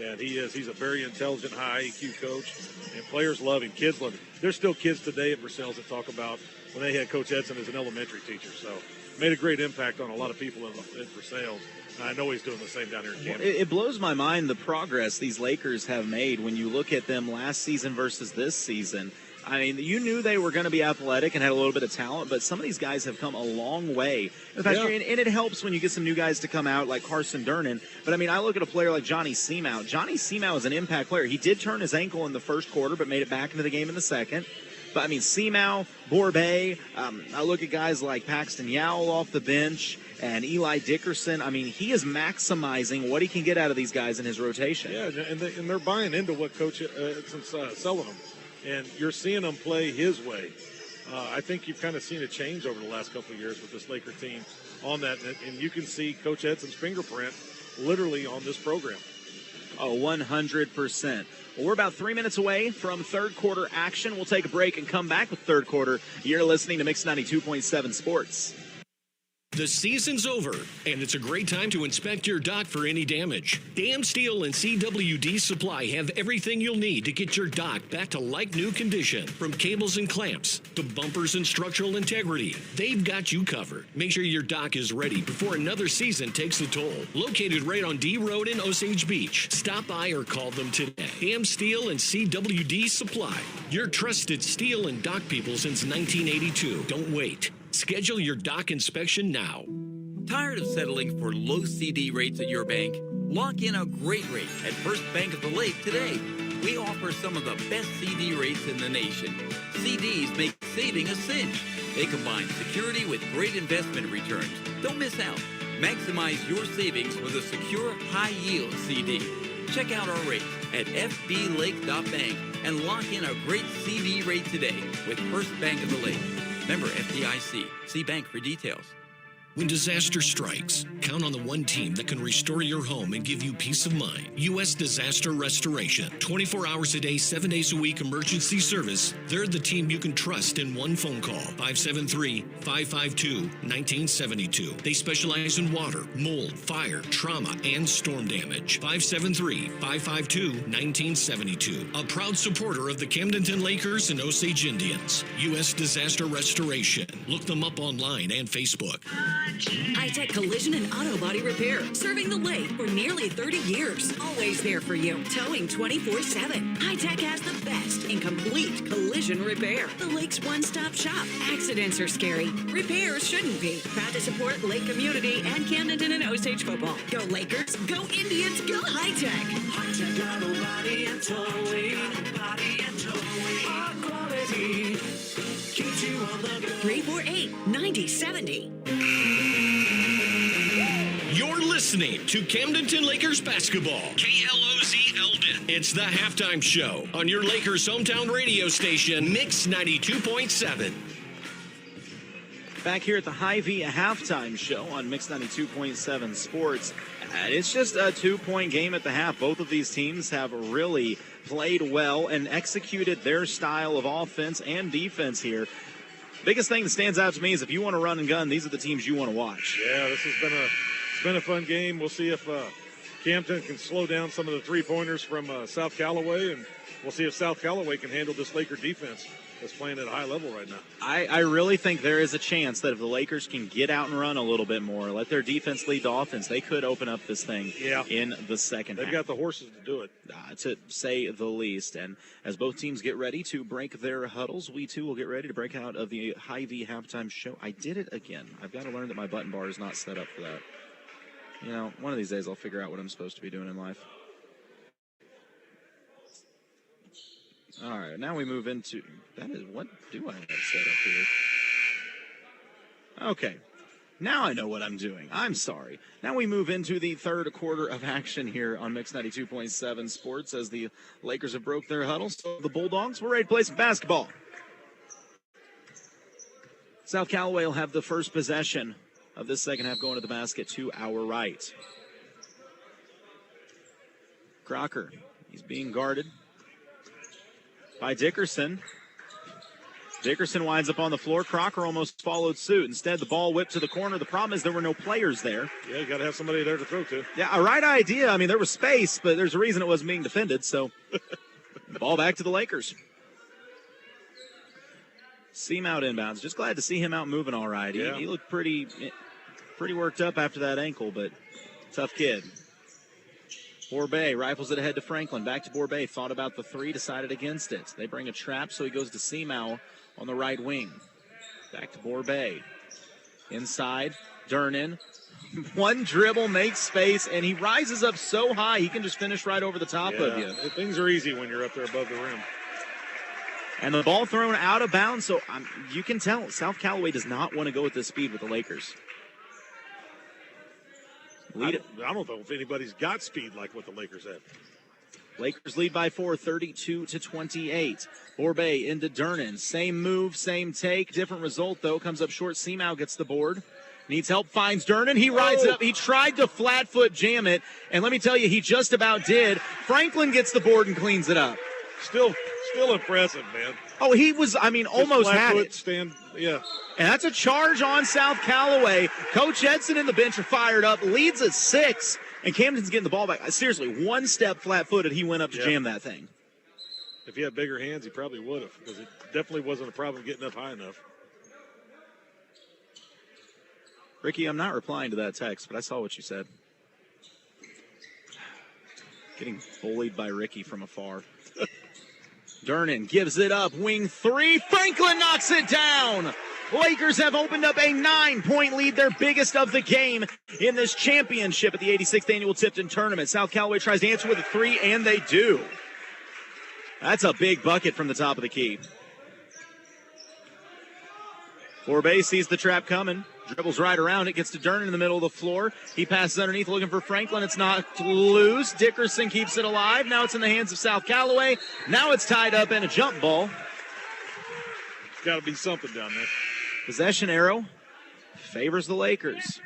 And he's a very intelligent, high IQ coach, and players love him. Kids love him. There's still kids today at Versailles that talk about when they had Coach Edson as an elementary teacher. So made a great impact on a lot of people at Versailles. And I know he's doing the same down here in Camden. It blows my mind the progress these Lakers have made when you look at them last season versus this season. I mean, you knew they were going to be athletic and had a little bit of talent, but some of these guys have come a long way. In fact, and it helps when you get some new guys to come out like Carson Durnan. But, I mean, I look at a player like Johnny Seamow. Johnny Seamow is an impact player. He did turn his ankle in the first quarter, but made it back into the game in the second. But, I mean, Seamow, Borbay, I look at guys like Paxton Yowell off the bench and Eli Dickerson. I mean, he is maximizing what he can get out of these guys in his rotation. Yeah, and they're buying into what Coach Edson's selling them. And you're seeing them play his way. I think you've kind of seen a change over the last couple of years with this Laker team on that. And you can see Coach Edson's fingerprint literally on this program. Oh, 100%. Well, we're about 3 minutes away from third quarter action. We'll take a break and come back with third quarter. You're listening to Mix 92.7 Sports. The season's over, and it's a great time to inspect your dock for any damage. Dam Steel and CWD Supply have everything you'll need to get your dock back to like-new condition. From cables and clamps to bumpers and structural integrity, they've got you covered. Make sure your dock is ready before another season takes the toll. Located right on D Road in Osage Beach. Stop by or call them today. Dam Steel and CWD Supply. Your trusted steel and dock people since 1982. Don't wait. Schedule your dock inspection now. Tired of settling for low CD rates at your bank? Lock in a great rate at First Bank of the Lake today. We offer some of the best CD rates in the nation. CDs make saving a cinch. They combine security with great investment returns. Don't miss out. Maximize your savings with a secure, high-yield CD. Check out our rates at fblake.bank and lock in a great CD rate today with First Bank of the Lake. Member FDIC. See bank for details. When disaster strikes, count on the one team that can restore your home and give you peace of mind. U.S. Disaster Restoration. 24 hours a day, 7 days a week emergency service. They're the team you can trust in one phone call. 573-552-1972. They specialize in water, mold, fire, trauma, and storm damage. 573-552-1972. A proud supporter of the Camdenton Lakers and Osage Indians. U.S. Disaster Restoration. Look them up online and Facebook. High-Tech Collision and Auto Body Repair, serving the lake for nearly 30 years. Always there for you. Towing 24/7. High-Tech has the best in complete collision Collision Repair, the lake's one-stop shop. Accidents are scary. Repairs shouldn't be. Proud to support Lake community and Camdenton and Osage football. Go Lakers, go Indians, go high-tech. High-tech auto body and towing. Body and towing. Our quality keeps you on the go. 348-9070. You're listening to Camdenton Lakers basketball. KLOZ Eldon. It's the halftime show on your Lakers hometown radio station, Mix 92.7. Back here at the Hy-Vee halftime show on Mix 92.7 Sports. It's just a 2-point game at the half. Both of these teams have really played well and executed their style of offense and defense here. Biggest thing that stands out to me is if you want to run and gun, these are the teams you want to watch. Yeah, this has been a fun game. We'll see if Camden can slow down some of the three-pointers from South Callaway, and we'll see if South Callaway can handle this Laker defense that's playing at a high level right now. I really think there is a chance that if the Lakers can get out and run a little bit more, let their defense lead the offense, they could open up this thing in the second half. They've got the horses to do it. To say the least. And as both teams get ready to break their huddles, we too will get ready to break out of the Hy-Vee halftime show. I did it again. I've got to learn that my button bar is not set up for that. You know, one of these days I'll figure out what I'm supposed to be doing in life. All right, now we move into, what do I have set up here? Okay, now I know what I'm doing. I'm sorry. Now we move into the third quarter of action here on Mix 92.7 Sports as the Lakers have broke their huddle. So the Bulldogs, we're ready to play some basketball. South Callaway will have the first possession of this second half going to the basket to our right. Crocker, he's being guarded by Dickerson. Dickerson winds up on the floor. Crocker almost followed suit. Instead, the ball whipped to the corner. The problem is there were no players there. Yeah, you got to have somebody there to throw to. Yeah, a right idea. I mean, there was space, but there's a reason it wasn't being defended. So, ball back to the Lakers. Seam out inbounds. Just glad to see him out moving all right. He looked pretty worked up after that ankle, but tough kid. Borbay rifles it ahead to Franklin. Back to Borbay. Thought about the three, decided against it. They bring a trap, so he goes to Seamow on the right wing. Back to Borbay. Inside, Durnin. One dribble makes space, and he rises up so high he can just finish right over the top of you. Things are easy when you're up there above the rim. And the ball thrown out of bounds, so you can tell South Callaway does not want to go at this speed with the Lakers. I don't know if anybody's got speed like what the Lakers have. Lakers lead by 4, 32-28. Borbay into Durnin. Same move, same take. Different result, though. Comes up short. Seamow gets the board. Needs help, finds Durnin. He rides it up. He tried to flat foot jam it, and let me tell you, he just about did. Franklin gets the board and cleans it up. Still impressive, man. Oh, he was, almost had it. Stand, yeah. And that's a charge on South Callaway. Coach Edson and the bench are fired up, leads at 6, and Camden's getting the ball back. Seriously, one step flat-footed, he went up to jam that thing. If he had bigger hands, he probably would have, because it definitely wasn't a problem getting up high enough. Ricky, I'm not replying to that text, but I saw what you said. Getting bullied by Ricky from afar. Durnin gives it up. Wing 3. Franklin knocks it down. Lakers have opened up a 9-point lead, their biggest of the game in this championship at the 86th Annual Tipton Tournament. South Callaway tries to answer with a 3, and they do. That's a big bucket from the top of the key. Borbay sees the trap coming. Dribbles right around it, gets to Durnin in the middle of the floor. He passes underneath looking for Franklin. It's not loose. Dickerson keeps it alive. Now it's in the hands of South Callaway. Now it's tied up in a jump ball. It's got to be something down there. Possession arrow favors the Lakers.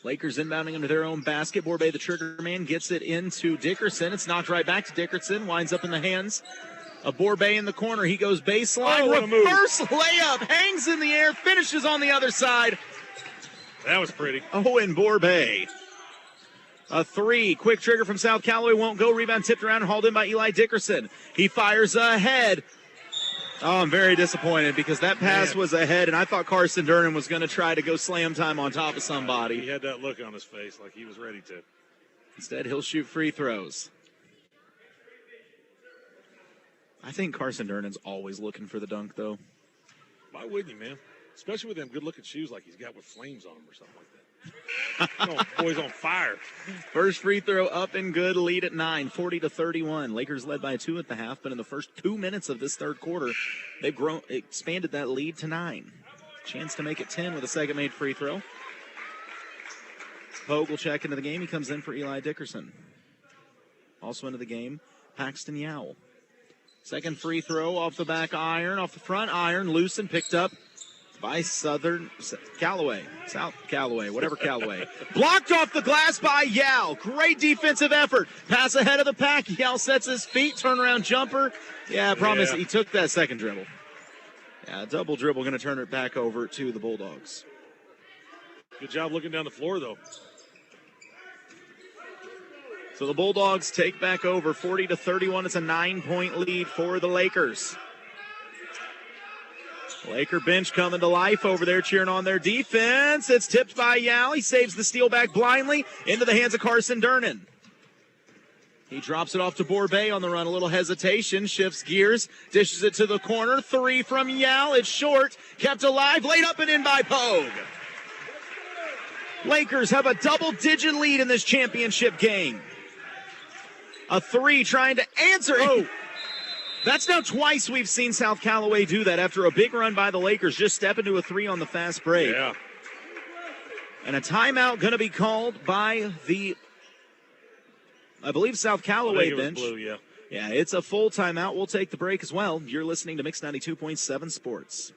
Lakers inbounding into their own basket. Borbay, the trigger man, gets it into Dickerson. It's knocked right back to Dickerson. Winds up in the hands of Borbay in the corner. He goes baseline. Reverse layup. Hangs in the air. Finishes on the other side. That was pretty. Oh, and Borbay. A 3. Quick trigger from South Callaway. Won't go. Rebound tipped around and hauled in by Eli Dickerson. He fires ahead. Oh, I'm very disappointed because that pass was ahead, and I thought Carson Durnan was going to try to go slam time on top of somebody. He had that look on his face like he was ready to. Instead, he'll shoot free throws. I think Carson Durnan's always looking for the dunk, though. Why wouldn't you, man? Especially with them good-looking shoes like he's got with flames on them or something like that. Boy's on fire. First free throw up and good, lead at 9, 40-31. Lakers led by 2 at the half, but in the first 2 minutes of this third quarter, they've expanded that lead to 9. Chance to make it 10 with a second made free throw. Pogue will check into the game. He comes in for Eli Dickerson. Also into the game, Paxton Yowell. Second free throw off the back iron, off the front iron, loose and picked up by South Callaway, whatever Callaway. Blocked off the glass by Yao. Great defensive effort. Pass ahead of the pack. Yao sets his feet, turnaround jumper. Yeah, I promise he took that second dribble. Yeah, double dribble, going to turn it back over to the Bulldogs. Good job looking down the floor, though. So the Bulldogs take back over 40-31. It's a 9-point lead for the Lakers. Laker bench coming to life over there cheering on their defense. It's tipped by Yao. He saves the steal back blindly into the hands of Carson Durnan. He drops it off to Borbay on the run. A little hesitation. Shifts gears. Dishes it to the corner. 3 from Yao. It's short. Kept alive. Laid up and in by Pogue. Lakers have a double-digit lead in this championship game. A 3 trying to answer. Oh. That's now twice we've seen South Callaway do that after a big run by the Lakers. Just step into a 3 on the fast break. Yeah. And a timeout going to be called by the, I believe, South Callaway bench. Blue, yeah. Yeah, it's a full timeout. We'll take the break as well. You're listening to Mix 92.7 Sports.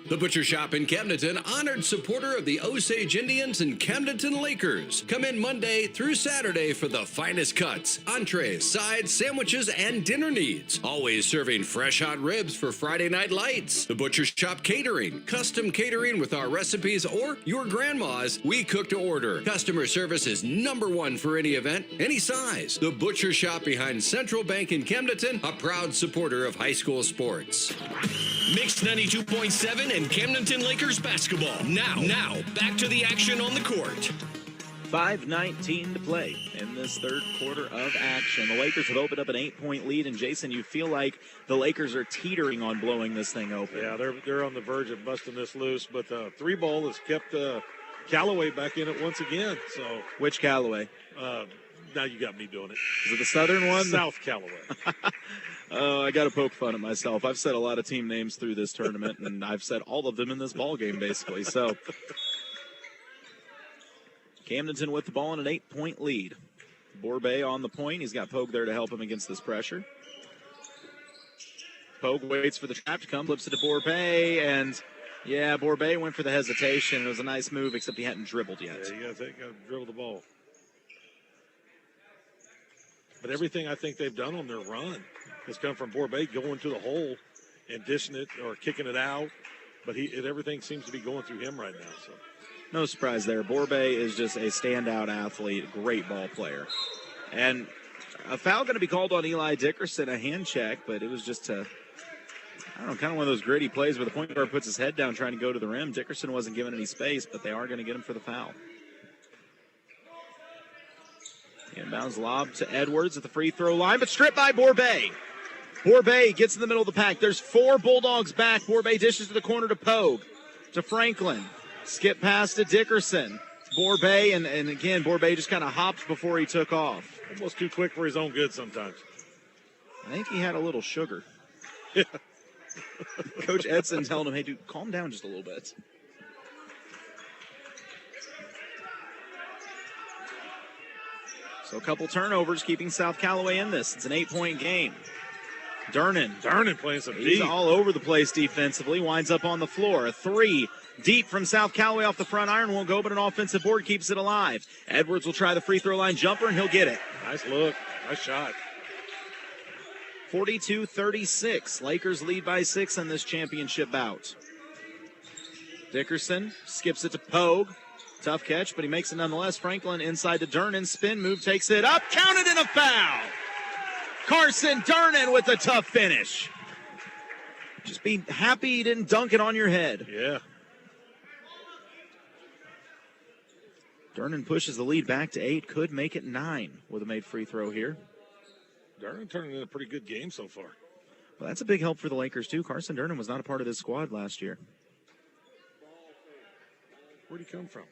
The Butcher Shop in Camdenton, honored supporter of the Osage Indians and Camdenton Lakers. Come in Monday through Saturday for the finest cuts, entrees, sides, sandwiches, and dinner needs. Always serving fresh hot ribs for Friday night lights. The Butcher Shop Catering, custom catering with our recipes or your grandma's. We cook to order. Customer service is #1 for any event, any size. The Butcher Shop behind Central Bank in Camdenton, a proud supporter of high school sports. Mix 92.7 and Camdenton Lakers basketball. Now, back to the action on the court. 5:19 to play in this third quarter of action. The Lakers have opened up an 8-point lead, and Jason, you feel like the Lakers are teetering on blowing this thing open. Yeah, they're on the verge of busting this loose, but the 3 ball has kept Callaway back in it once again. So which Callaway? Now you got me doing it. Is it the southern one? South Callaway. Oh, I got to poke fun at myself. I've said a lot of team names through this tournament, and I've said all of them in this ball game, basically. So, Camdenton with the ball in an 8-point lead. Borbay on the point. He's got Pogue there to help him against this pressure. Pogue waits for the trap to come, flips it to Borbay, and yeah, Borbay went for the hesitation. It was a nice move, except he hadn't dribbled yet. Yeah, you got to dribble the ball. But everything I think they've done on their run has come from Borbay going to the hole and dishing it or kicking it out. But everything seems to be going through him right now. So no surprise there. Borbay is just a standout athlete, great ball player. And a foul going to be called on Eli Dickerson, a hand check, but it was just kind of one of those gritty plays where the point guard puts his head down trying to go to the rim. Dickerson wasn't given any space, but they are going to get him for the foul. Inbounds lob to Edwards at the free throw line, but stripped by Borbay. Borbay gets in the middle of the pack. There's 4 Bulldogs back. Borbay dishes to the corner to Pogue, to Franklin. Skip pass to Dickerson. Borbay, and again, Borbay just kind of hopped before he took off. Almost too quick for his own good sometimes. I think he had a little sugar. Coach Edson telling him, hey, dude, calm down just a little bit. So a couple turnovers keeping South Callaway in this. It's an 8-point game. Durnan playing some deep. He's all over the place defensively. Winds up on the floor. A 3 deep from South Callaway off the front iron. Won't go, but an offensive board keeps it alive. Edwards will try the free throw line jumper, and he'll get it. Nice look. Nice shot. 42-36. Lakers lead by 6 in this championship bout. Dickerson skips it to Pogue. Tough catch, but he makes it nonetheless. Franklin inside to Durnan. Spin move, takes it up. Counted in a foul. Carson Durnan with a tough finish. Just be happy you didn't dunk it on your head. Yeah. Durnan pushes the lead back to 8. Could make it 9 with a made free throw here. Durnan turning in a pretty good game so far. Well, that's a big help for the Lakers, too. Carson Durnan was not a part of this squad last year. Where'd he come from?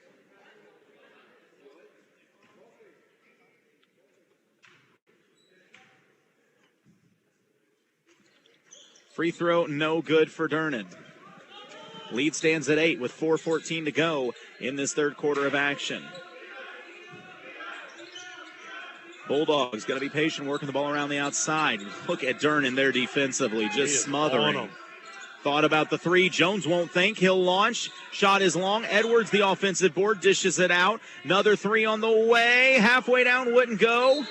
Free throw, no good for Durnan. Lead stands at 8 with 4:14 to go in this third quarter of action. Bulldogs going to be patient, working the ball around the outside. Look at Durnan there defensively, just smothering. Thought about the three. Jones won't think. He'll launch. Shot is long. Edwards, the offensive board, dishes it out. Another three on the way. Halfway down, wouldn't go.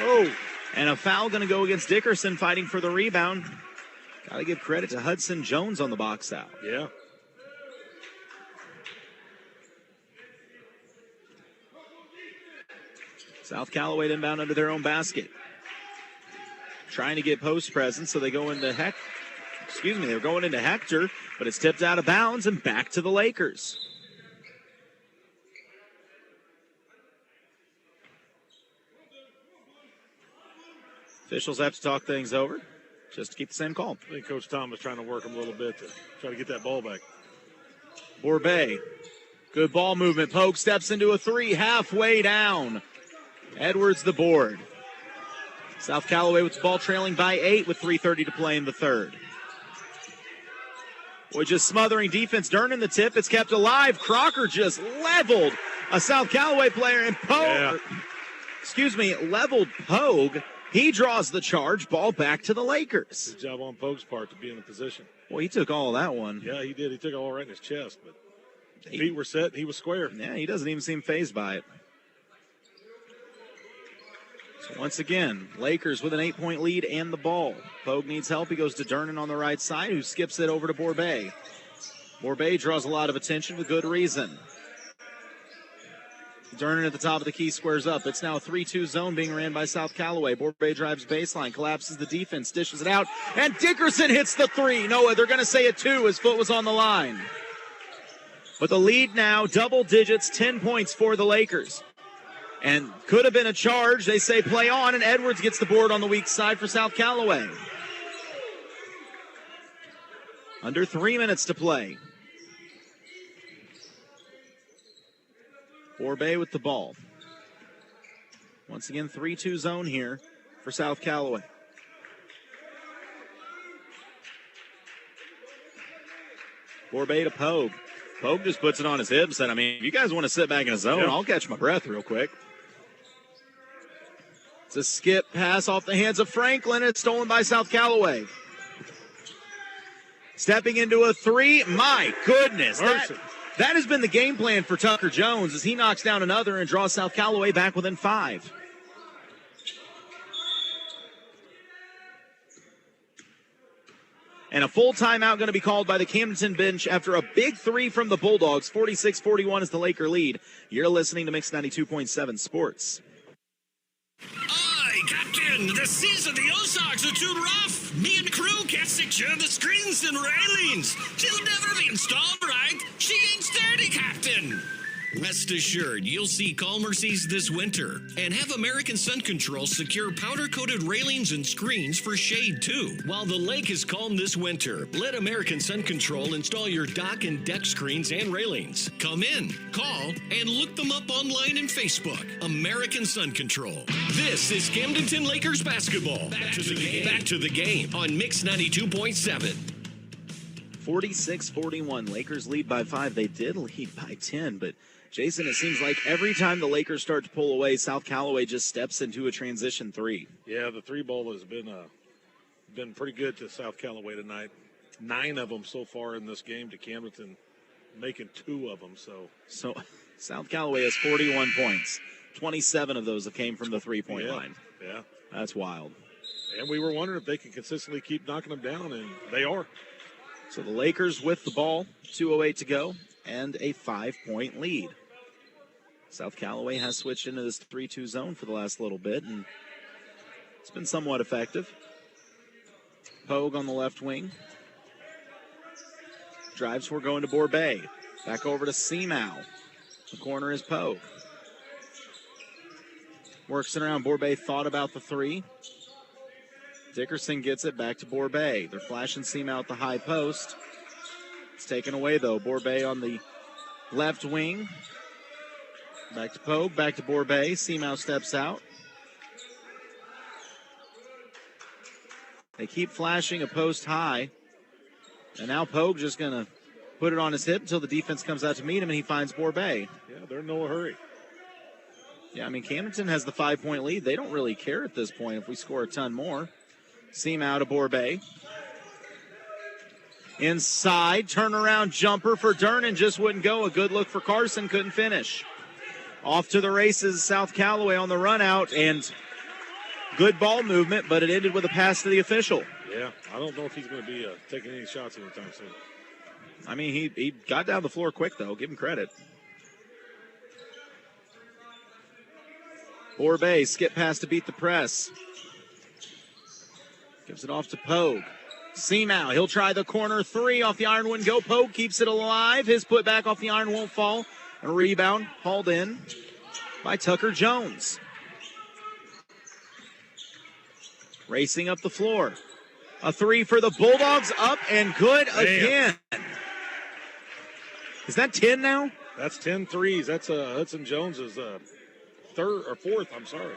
Oh, and a foul going to go against Dickerson, fighting for the rebound. Got to give credit to Hudson Jones on the box out. Yeah. South Callaway inbound under their own basket. Trying to get post presence, so they go into they're going into Hector, but it's tipped out of bounds and back to the Lakers. Officials have to talk things over just to keep the same call. I think Coach Thomas trying to work him a little bit to try to get that ball back. Borbay, good ball movement. Pogue steps into a three, halfway down. Edwards the board. South Callaway with the ball trailing by 8 with 3:30 to play in the third. Boy, just smothering defense. Durnan the tip. It's kept alive. Crocker just leveled a South Callaway player, and Pogue, leveled Pogue. He draws the charge. Ball back to the Lakers. Good job on Pogue's part to be in the position. Well, he took all of that one. Yeah, he did. He took it all right in his chest, but feet were set. He was square. Yeah, he doesn't even seem fazed by it. So once again, Lakers with an 8-point lead and the ball. Pogue needs help. He goes to Durnan on the right side, who skips it over to Borbay. Borbay draws a lot of attention with good reason. Durnan at the top of the key squares up. It's now a 3-2 zone being ran by South Callaway. Borbay drives baseline, collapses the defense, dishes it out, and Dickerson hits the three. No, they're going to say it too. His foot was on the line. But the lead now, double digits, 10 points for the Lakers. And could have been a charge. They say play on, and Edwards gets the board on the weak side for South Callaway. Under 3 minutes to play. Borbay with the ball. Once again, 3-2 zone here for South Callaway. Borbay to Pogue. Pogue just puts it on his hips, and if you guys want to sit back in a zone, I'll catch my breath real quick. It's a skip pass off the hands of Franklin. It's stolen by South Callaway. Stepping into a three. My goodness. That has been the game plan for Tucker Jones as he knocks down another and draws South Callaway back within 5. And a full timeout going to be called by the Camdenton bench after a big three from the Bulldogs. 46-41 is the Laker lead. You're listening to Mix 92.7 Sports. Aye, Captain, the seas of the Ozarks are too rough. Me and crew can't secure the screens and railings. She'll never be installed right. She ain't sturdy, Captain. Rest assured, you'll see calmer seas this winter. And have American Sun Control secure powder-coated railings and screens for shade, too. While the lake is calm this winter, let American Sun Control install your dock and deck screens and railings. Come in, call, and look them up online and Facebook. American Sun Control. This is Camdenton Lakers basketball. Back to the game on Mix 92.7. 46-41. Lakers lead by 5. They did lead by 10, but Jason, it seems like every time the Lakers start to pull away, South Callaway just steps into a transition three. Yeah, the three ball has been pretty good to South Callaway tonight. 9 of them so far in this game to Camdenton, making 2 of them. So South Callaway has 41 points. 27 of those have came from the three-point line. Yeah. That's wild. And we were wondering if they could consistently keep knocking them down, and they are. So the Lakers with the ball, 2:08 to go, and a 5-point lead. South Callaway has switched into this 3-2 zone for the last little bit, and it's been somewhat effective. Pogue on the left wing. Drives for going to Borbay. Back over to Seamow. The corner is Pogue. Works it around. Borbay thought about the three. Dickerson gets it back to Borbay. They're flashing Seamow at the high post. It's taken away, though. Borbay on the left wing. Back to Pogue, back to Borbay. Seamow steps out. They keep flashing a post high. And now Pogue just going to put it on his hip until the defense comes out to meet him, and he finds Borbay. Yeah, they're in no hurry. Yeah, I mean, Camdenton has the 5-point lead. They don't really care at this point if we score a ton more. Seamow to Borbay. Inside, turnaround jumper for Durnan, just wouldn't go. A good look for Carson, couldn't finish. Off to the races, South Callaway on the run out, and good ball movement, but it ended with a pass to the official. Yeah, I don't know if he's going to be taking any shots anytime soon. I mean, he got down the floor quick, though. Give him credit. Borbay, skip pass to beat the press. Gives it off to Pogue. Seamow, he'll try the corner three off the iron, wouldn't go. Pogue keeps it alive. His put back off the iron won't fall. A rebound hauled in by Tucker Jones. Racing up the floor. A three for the Bulldogs, up and good again. Is that 10 now? That's 10 threes. That's Hudson Jones's third or fourth, I'm sorry.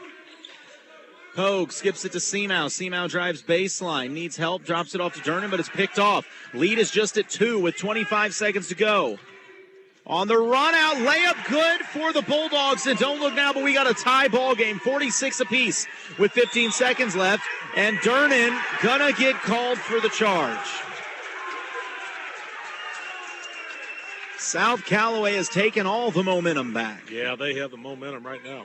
Pogue skips it to Seamow. Seamow drives baseline, needs help, drops it off to Durnan, but it's picked off. Lead is just at 2 with 25 seconds to go. On the run out, layup good for the Bulldogs. And don't look now, but we got a tie ball game, 46 apiece with 15 seconds left. And Durnan gonna get called for the charge. South Callaway has taken all the momentum back. Yeah, they have the momentum right now.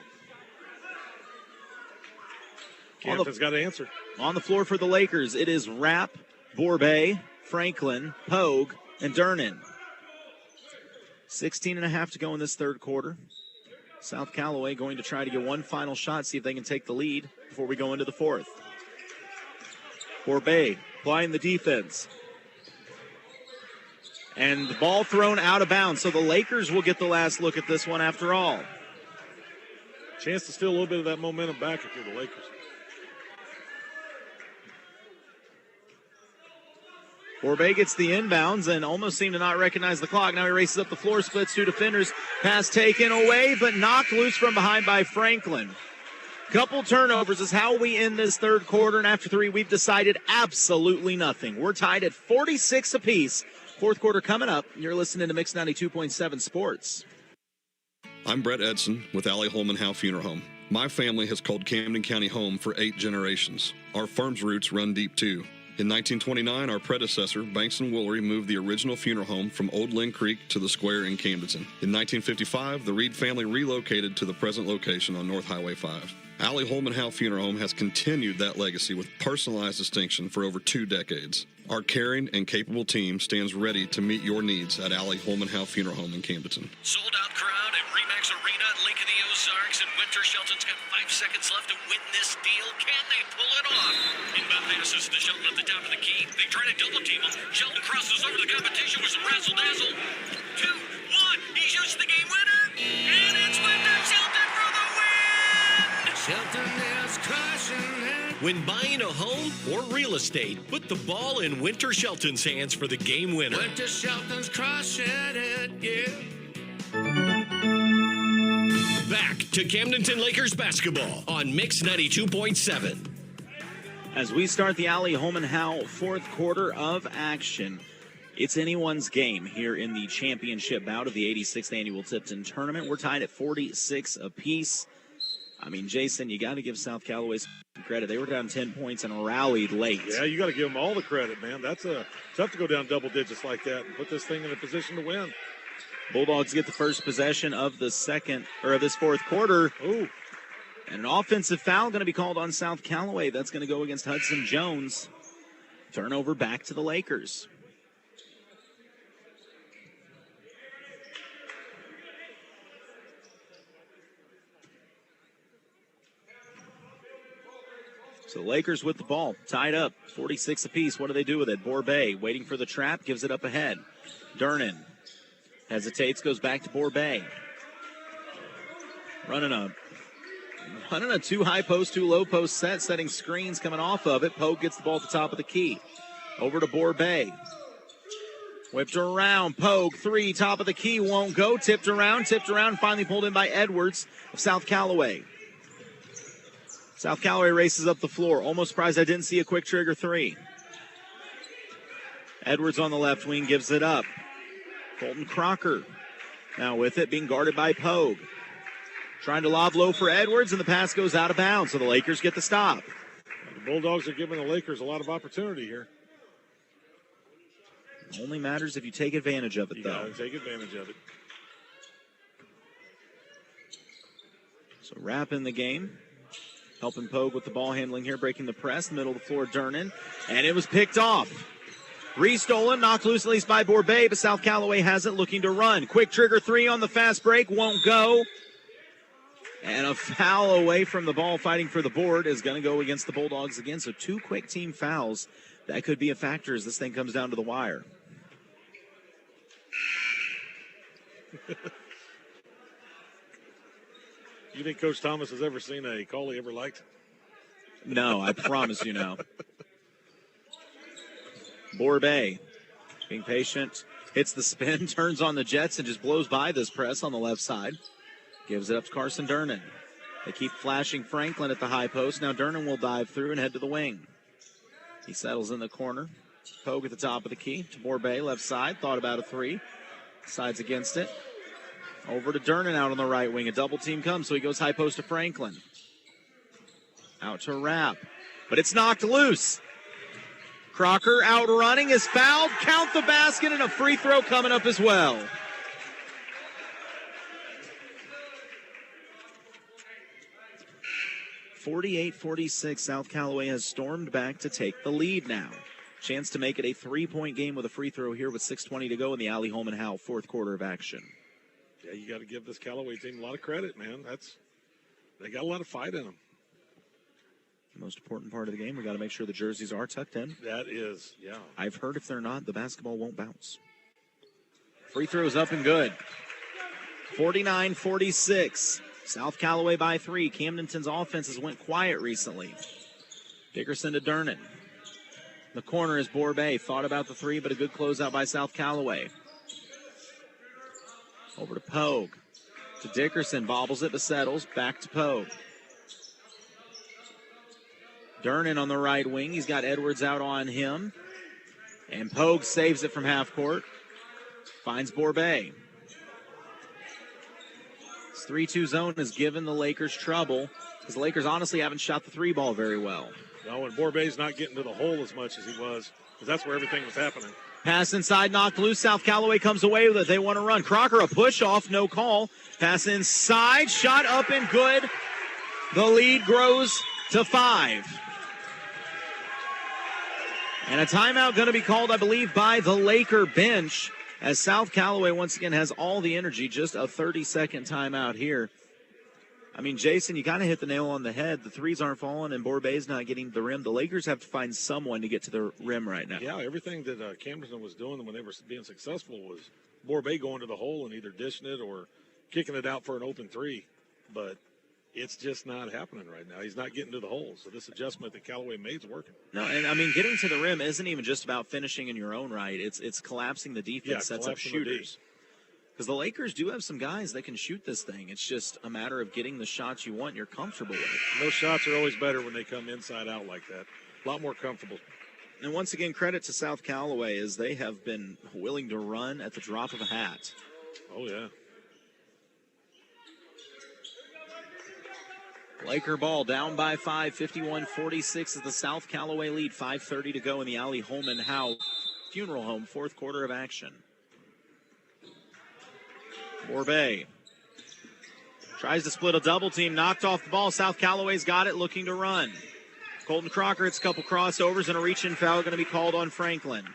Camdenton's got to answer. On the floor for the Lakers, it is Rapp, Borbay, Franklin, Pogue, and Durnan. 16.5 to go in this third quarter. South Callaway going to try to get one final shot, see if they can take the lead before we go into the fourth. Borbay applying the defense. And the ball thrown out of bounds, so the Lakers will get the last look at this one after all. Chance to steal a little bit of that momentum back if you're the Lakers. Borbay gets the inbounds and almost seemed to not recognize the clock. Now he races up the floor, splits two defenders. Pass taken away, but knocked loose from behind by Franklin. Couple turnovers is how we end this third quarter, and after three, we've decided absolutely nothing. We're tied at 46 apiece. Fourth quarter coming up. You're listening to Mix 92.7 Sports. I'm Brett Edson with Allie Holman Howe Funeral Home. My family has called Camden County home for 8 generations. Our firm's roots run deep, too. In 1929, our predecessor, Banks & Woolery, moved the original funeral home from Old Lynn Creek to the square in Camdenton. In 1955, the Reed family relocated to the present location on North Highway 5. Allie Holman Howe Funeral Home has continued that legacy with personalized distinction for over 2 decades. Our caring and capable team stands ready to meet your needs at Allie Holman Howe Funeral Home in Camdenton. Sold out crowd at Remax Arena at Lake of the Ozarks, and Winter Shelton's got 5 seconds left to win this deal. Can they pull it off? Inbound passes to Shelton at the top of the key. They try to double team him. Shelton crosses over the competition with some razzle dazzle. 2, 1. He shoots the game winner, and it's Winter Shelton for the win. Shelton is crushing it. When buying a home or real estate, put the ball in Winter Shelton's hands for the game winner. Winter Shelton's crushing it, yeah. Back to Camdenton Lakers basketball on Mix 92.7. As we start the Allie Holman Howe fourth quarter of action, it's anyone's game here in the championship bout of the 86th annual Tipton tournament. We're tied at 46 apiece. I mean, Jason, you got to give South Callaway some credit. They were down 10 points and rallied late. Yeah, you got to give them all the credit, man. It's tough to go down double digits like that and put this thing in a position to win. Bulldogs get the first possession of the this fourth quarter. Ooh. And an offensive foul going to be called on South Callaway. That's going to go against Hudson Jones. Turnover back to the Lakers. So the Lakers with the ball, tied up, 46 apiece. What do they do with it? Borbay waiting for the trap, gives it up ahead. Durnan hesitates, goes back to Borbay. Running a two high post, two low post set, setting screens coming off of it. Pogue gets the ball at the top of the key. Over to Borbay. Whipped around. Pogue, three, top of the key, won't go. Tipped around, finally pulled in by Edwards of South Callaway. South Callaway races up the floor. Almost surprised I didn't see a quick trigger three. Edwards on the left wing gives it up. Colton Crocker now with it, being guarded by Pogue. Trying to lob low for Edwards, and the pass goes out of bounds, so the Lakers get the stop. The Bulldogs are giving the Lakers a lot of opportunity here. Only matters if you take advantage of it, You though. gotta take advantage of it. So wrapping the game. Helping Pogue with the ball handling here, breaking the press, middle of the floor, Durnan. And it was picked off. Restolen, knocked loose at least by Borbay, but South Callaway has it, looking to run. Quick trigger three on the fast break, won't go. And a foul away from the ball, fighting for the board, is going to go against the Bulldogs again. So two quick team fouls. That could be a factor as this thing comes down to the wire. You think Coach Thomas has ever seen a call he ever liked? No, I promise you no. Borbay being patient, hits the spin, turns on the Jets, and just blows by this press on the left side. Gives it up to Carson Durnan. They keep flashing Franklin at the high post. Now Durnan will dive through and head to the wing. He settles in the corner. Pogue at the top of the key to Borbay, left side. Thought about a three. Sides against it. Over to Durnan out on the right wing. A double team comes, so he goes high post to Franklin. Out to Rapp. But it's knocked loose. Crocker out running, is fouled. Count the basket, and a free throw coming up as well. .48-46, South Callaway has stormed back to take the lead now. Chance to make it a three-point game with a free throw here with 6:20 to go in the Ali Holman Howell fourth quarter of action. Yeah, you got to give this Callaway team a lot of credit, man. They got a lot of fight in them. The most important part of the game, we got to make sure the jerseys are tucked in. That is, yeah. I've heard if they're not, the basketball won't bounce. Free throws up and good. 49-46. South Callaway by three. Camdenton's offense has went quiet recently. Dickerson to Durnan. The corner is Borbay. Thought about the three, but a good closeout by South Callaway. Over to Pogue. To Dickerson. Bobbles it, but settles. Back to Pogue. Durnan on the right wing. He's got Edwards out on him. And Pogue saves it from half court. Finds Borbay. This 3-2 zone has given the Lakers trouble because the Lakers honestly haven't shot the three ball very well. No, and Borbay's not getting to the hole as much as he was because that's where everything was happening. Pass inside, knocked loose. South Callaway comes away with it. They want to run. Crocker, a push off, no call. Pass inside, shot up and good. The lead grows to 5. And a timeout going to be called, I believe, by the Laker bench as South Callaway once again has all the energy. Just a 30-second timeout here. I mean, Jason, you kind of hit the nail on the head. The threes aren't falling, and Borbay's not getting to the rim. The Lakers have to find someone to get to the rim right now. Yeah, everything that Camdenton was doing when they were being successful was Borbay going to the hole and either dishing it or kicking it out for an open three. But it's just not happening right now. He's not getting to the hole. So this adjustment that Callaway made is working. No, and I mean, getting to the rim isn't even just about finishing in your own right. It's collapsing the defense, sets up shooters. Because the Lakers do have some guys that can shoot this thing. It's just a matter of getting the shots you want and you're comfortable with. Those shots are always better when they come inside out like that. A lot more comfortable. And once again, credit to South Callaway as they have been willing to run at the drop of a hat. Oh, yeah. Laker ball down by 5, 51-46 is the South Callaway lead. 5:30 to go in the Ali Holman Howell Funeral Home fourth quarter of action. Borbay tries to split a double team, knocked off the ball. South Callaway's got it, looking to run. Colton Crocker hits a couple crossovers and a reach-in foul going to be called on Franklin.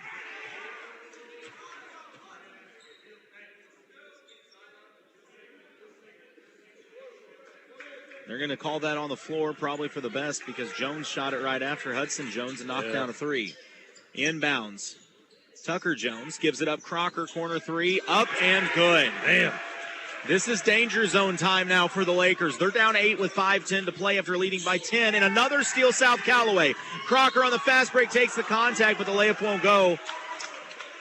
They're going to call that on the floor, probably for the best, because Jones shot it right after Hudson Jones and knocked down a three. Inbounds. Tucker Jones gives it up. Crocker, corner three, up and good. Man. This is danger zone time now for the Lakers. They're down 8 with 5:10 to play after leading by 10. And another steal, South Callaway. Crocker on the fast break takes the contact, but the layup won't go.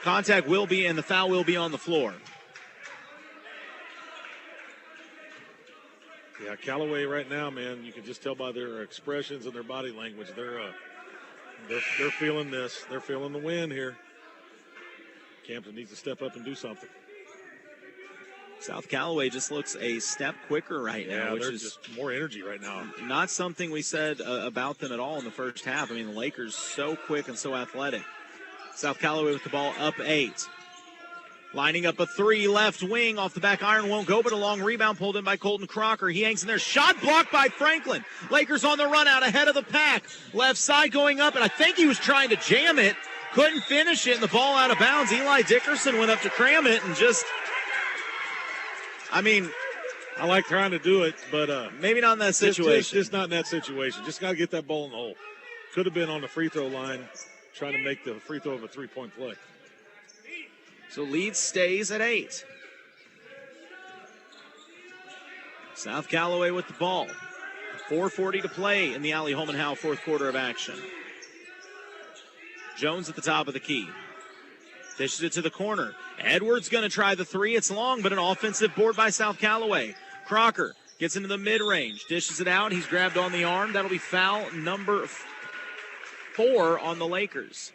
Contact will be, and the foul will be on the floor. Yeah, Callaway right now, man, you can just tell by their expressions and their body language. They're feeling this. They're feeling the win here. Camden needs to step up and do something. South Callaway just looks a step quicker right now, which is just more energy right now. Not something we said about them at all in the first half. I mean, the Lakers so quick and so athletic. South Callaway with the ball up 8. Lining up a three, left wing off the back iron, won't go, but a long rebound pulled in by Colton Crocker. He hangs in there. Shot blocked by Franklin. Lakers on the run out ahead of the pack. Left side going up, and I think he was trying to jam it. Couldn't finish it, and the ball out of bounds. Eli Dickerson went up to cram it and just, I mean, I like trying to do it, but maybe not in that situation. Just not in that situation. Just got to get that ball in the hole. Could have been on the free throw line trying to make the free throw of a three-point play. So lead stays at 8. South Callaway with the ball. 4:40 to play in the Ali Holman Howe fourth quarter of action. Jones at the top of the key. Dishes it to the corner. Edwards going to try the three. It's long, but an offensive board by South Callaway. Crocker gets into the mid-range. Dishes it out. He's grabbed on the arm. That'll be foul number 4 on the Lakers.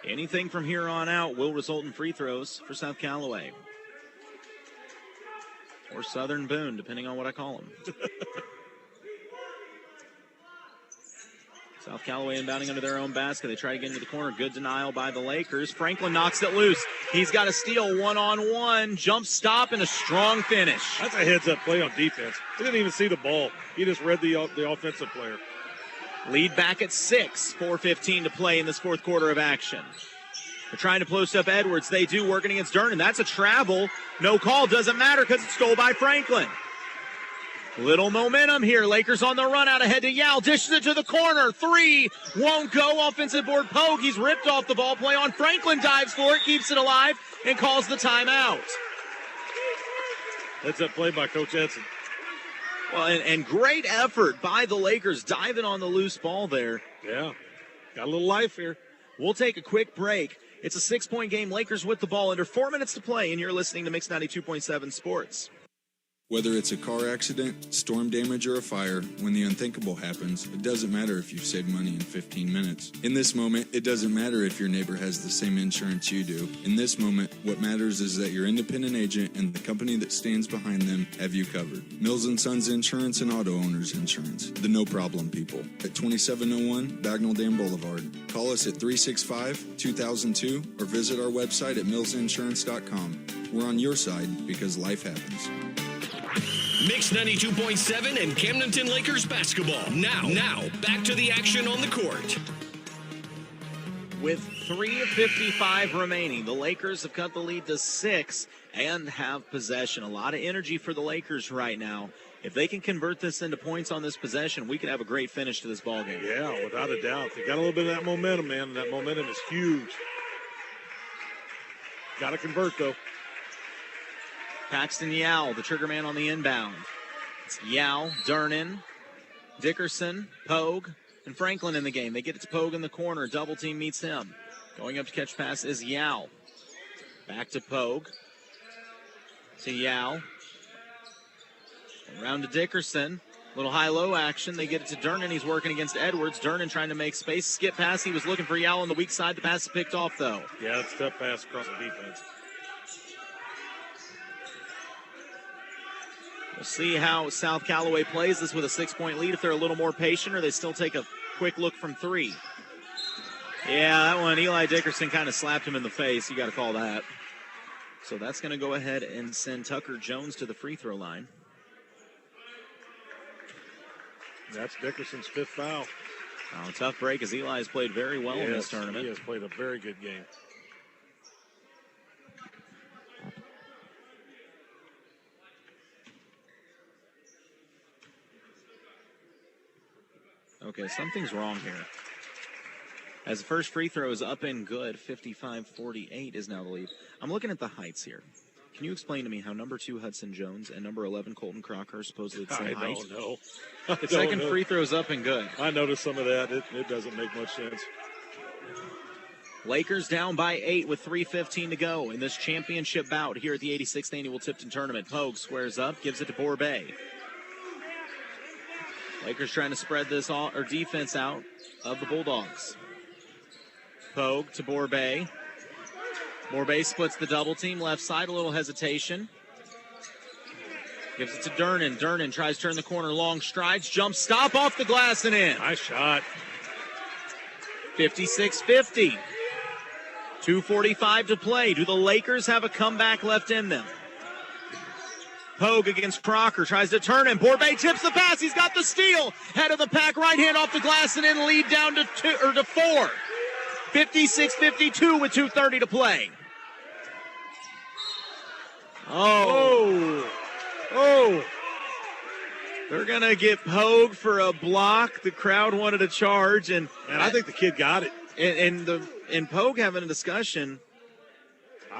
Anything from here on out will result in free throws for South Callaway. Or Southern Boone, depending on what I call them. South Callaway inbounding under their own basket. They try to get into the corner. Good denial by the Lakers. Franklin knocks it loose. He's got a steal one-on-one. Jump stop and a strong finish. That's a heads-up play on defense. He didn't even see the ball. He just read the offensive player. Lead back at 6. 4:15 to play in this fourth quarter of action. They're trying to post up Edwards. They do, working against Durnan. That's a travel. No call. Doesn't matter because it's stole by Franklin. Little momentum here. Lakers on the run out ahead to Yao. Dishes it to the corner. Three. Won't go. Offensive board poke. He's ripped off the ball play on. Franklin dives for it. Keeps it alive and calls the timeout. That's a play by Coach Edson. Well, and great effort by the Lakers diving on the loose ball there. Yeah. Got a little life here. We'll take a quick break. It's a 6-point game. Lakers with the ball under 4 minutes to play, and you're listening to Mix 92.7 Sports. Whether it's a car accident, storm damage, or a fire, when the unthinkable happens, it doesn't matter if you've saved money in 15 minutes. In this moment, it doesn't matter if your neighbor has the same insurance you do. In this moment, what matters is that your independent agent and the company that stands behind them have you covered. Mills & Sons Insurance and Auto Owners Insurance. The no-problem people. At 2701 Bagnell Dam Boulevard. Call us at 365-2002 or visit our website at millsinsurance.com. We're on your side because life happens. Mix 92.7 and Camdenton Lakers basketball. Now, back to the action on the court. With 3:55 remaining, the Lakers have cut the lead to 6 and have possession. A lot of energy for the Lakers right now. If they can convert this into points on this possession, we could have a great finish to this ballgame. Yeah, without a doubt. They got a little bit of that momentum, man, and that momentum is huge. Got to convert, though. Paxton Yao, the trigger man on the inbound. It's Yao, Durnan, Dickerson, Pogue, and Franklin in the game. They get it to Pogue in the corner. Double team meets him. Going up to catch pass is Yao. Back to Pogue. To Yao. Around to Dickerson. Little high-low action. They get it to Durnan. He's working against Edwards. Durnan trying to make space. Skip pass. He was looking for Yao on the weak side. The pass is picked off, though. Yeah, that's a tough pass across the defense. We'll see how South Callaway plays this with a 6-point lead, if they're a little more patient or they still take a quick look from 3. Yeah, that one, Eli Dickerson kind of slapped him in the face. You got to call that. So that's going to go ahead and send Tucker Jones to the free throw line. That's Dickerson's 5th foul. Tough break as Eli has played very well in this tournament. He has played a very good game. Okay, something's wrong here. As the first free throw is up and good, 55-48 is now the lead. I'm looking at the heights here. Can you explain to me how number 2 Hudson Jones and number 11 Colton Crocker are supposedly the same height? I don't know. The second free throw is up and good. I noticed some of that. It doesn't make much sense. Lakers down by 8 with 3:15 to go in this championship bout here at the 86th Annual Tipton Tournament. Pogue squares up, gives it to Borbay. Lakers trying to spread this defense out of the Bulldogs. Pogue to Borbay. Borbay splits the double team left side, a little hesitation. Gives it to Durnan. Durnan tries to turn the corner, long strides, jump stop off the glass and in. Nice shot. 56-50. 2:45 to play. Do the Lakers have a comeback left in them? Pogue against Crocker, tries to turn him. Borbay tips the pass. He's got the steal. Head of the pack, right hand off the glass and in, lead down to 4. 56-52 with 2:30 to play. Oh. They're going to get Pogue for a block. The crowd wanted a charge. And I think the kid got it. And Pogue having a discussion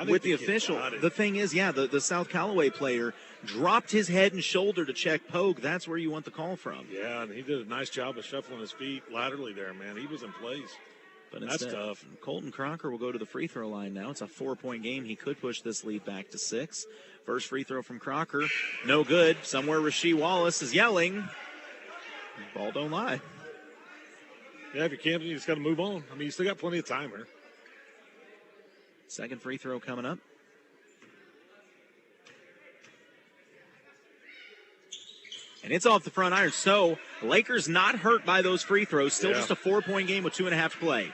with the official. The thing is, the South Callaway player dropped his head and shoulder to check Pogue. That's where you want the call from. Yeah, and he did a nice job of shuffling his feet laterally there, man. He was in place. But that's instead, tough. Colton Crocker will go to the free throw line now. It's a 4-point game. He could push this lead back to 6. First free throw from Crocker. No good. Somewhere Rasheed Wallace is yelling. Ball don't lie. Yeah, if you can't, you just got to move on. I mean, you still got plenty of time here. Second free throw coming up. And it's off the front iron. So, Lakers not hurt by those free throws. Still just a 4-point game with 2.5 to play.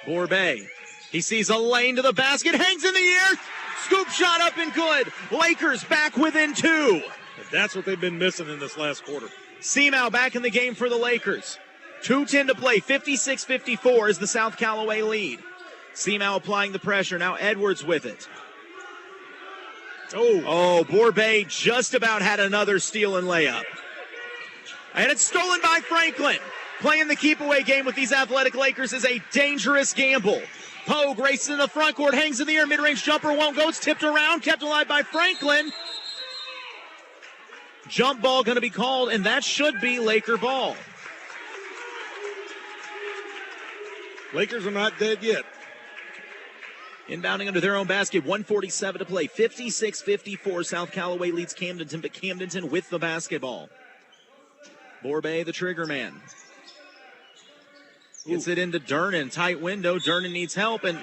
Borbay. He sees a lane to the basket. Hangs in the air. Scoop shot up and good. Lakers back within 2. And that's what they've been missing in this last quarter. Seamow back in the game for the Lakers. 2:10 to play. 56-54 is the South Callaway lead. Seamow applying the pressure. Now Edwards with it. Oh, Borbay just about had another steal and layup. And it's stolen by Franklin. Playing the keep-away game with these athletic Lakers is a dangerous gamble. Pogue races in the front court, hangs in the air, mid-range jumper won't go. It's tipped around, kept alive by Franklin. Jump ball going to be called, and that should be Laker ball. Lakers are not dead yet. Inbounding under their own basket, 1:47 to play. 56-54, South Callaway leads Camdenton, but Camdenton with the basketball. Borbay, the trigger man. Gets it into Durnan, tight window. Durnan needs help, and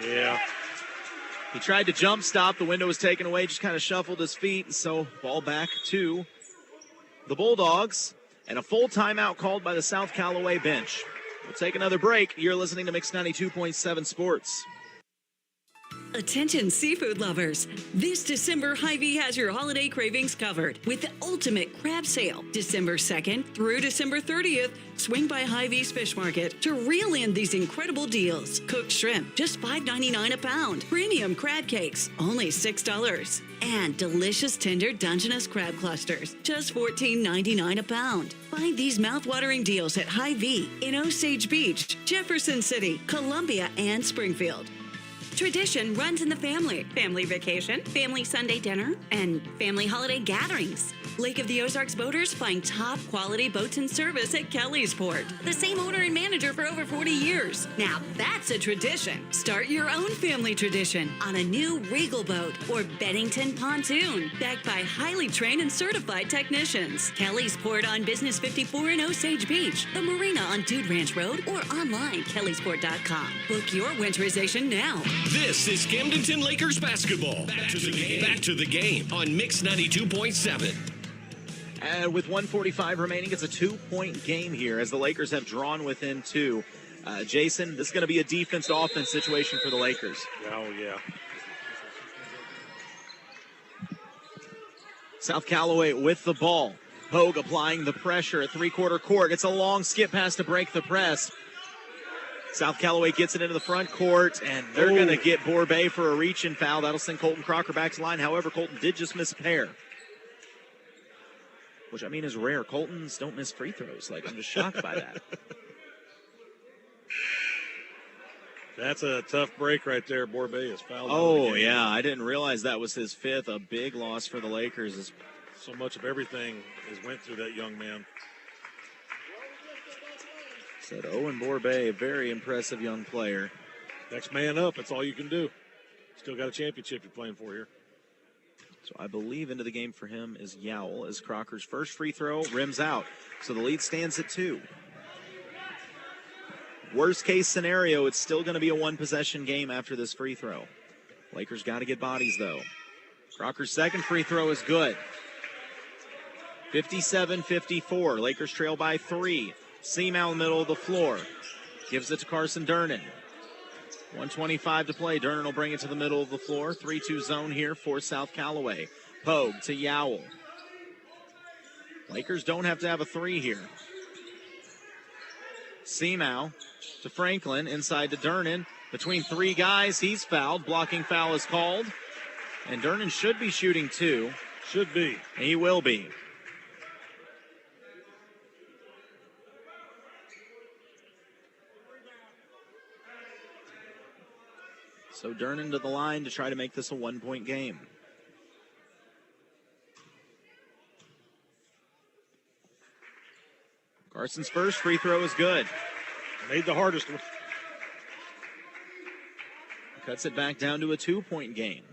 he tried to jump stop. The window was taken away, just kind of shuffled his feet, so ball back to the Bulldogs, and a full timeout called by the South Callaway bench. We'll take another break. You're listening to Mix 92.7 Sports. Attention seafood lovers. This December, Hy-Vee has your holiday cravings covered with the ultimate crab sale. December 2nd through December 30th, swing by Hy-Vee's Fish Market to reel in these incredible deals. Cooked shrimp, just $5.99 a pound. Premium crab cakes, only $6. And delicious tender Dungeness crab clusters, just $14.99 a pound. Find these mouth-watering deals at Hy-Vee in Osage Beach, Jefferson City, Columbia, and Springfield. Tradition runs in the family. Family vacation, family Sunday dinner, and family holiday gatherings. Lake of the Ozarks boaters find top quality boats and service at Kelly's Port. The same owner and manager for over 40 years. Now that's a tradition. Start your own family tradition on a new Regal boat or Bennington pontoon. Backed by highly trained and certified technicians. Kelly's Port on Business 54 in Osage Beach. The marina on Dude Ranch Road or online kellysport.com. Book your winterization now. This is Camdenton Lakers basketball. Back to the game on Mix 92.7. And with 1:45 remaining, it's a 2-point game here as the Lakers have drawn within 2. Jason, this is going to be a defense-to-offense situation for the Lakers. Oh, yeah. South Callaway with the ball. Pogue applying the pressure at three-quarter court. It's a long skip pass to break the press. South Callaway gets it into the front court, and they're going to get Borbay for a reach-in foul. That'll send Colton Crocker back to the line. However, Colton did just miss a pair. which I mean is rare. Coltons don't miss free throws. Like, I'm just shocked by that. That's a tough break right there. Borbet is fouled. Oh, yeah. I didn't realize that was his fifth. A big loss for the Lakers. So much of everything has went through that young man. Said Owen Borbet, a very impressive young player. Next man up. That's all you can do. Still got a championship you're playing for here. So I believe into the game for him is Yowell as Crocker's first free throw rims out. So the lead stands at 2. Worst case scenario, it's still going to be a one-possession game after this free throw. Lakers got to get bodies, though. Crocker's second free throw is good. 57-54. Lakers trail by 3. Seamow in the middle of the floor. Gives it to Carson Durnan. 1:25 to play. Durnan will bring it to the middle of the floor. 3-2 zone here for South Callaway. Pogue to Yowell. Lakers don't have to have a 3 here. Seamow to Franklin. Inside to Durnan. Between 3 guys, he's fouled. Blocking foul is called. And Durnan should be shooting 2. Should be. He will be. So Durnan to the line to try to make this a 1-point game. Carson's first free throw is good. Made the hardest one. Cuts it back down to a 2-point game.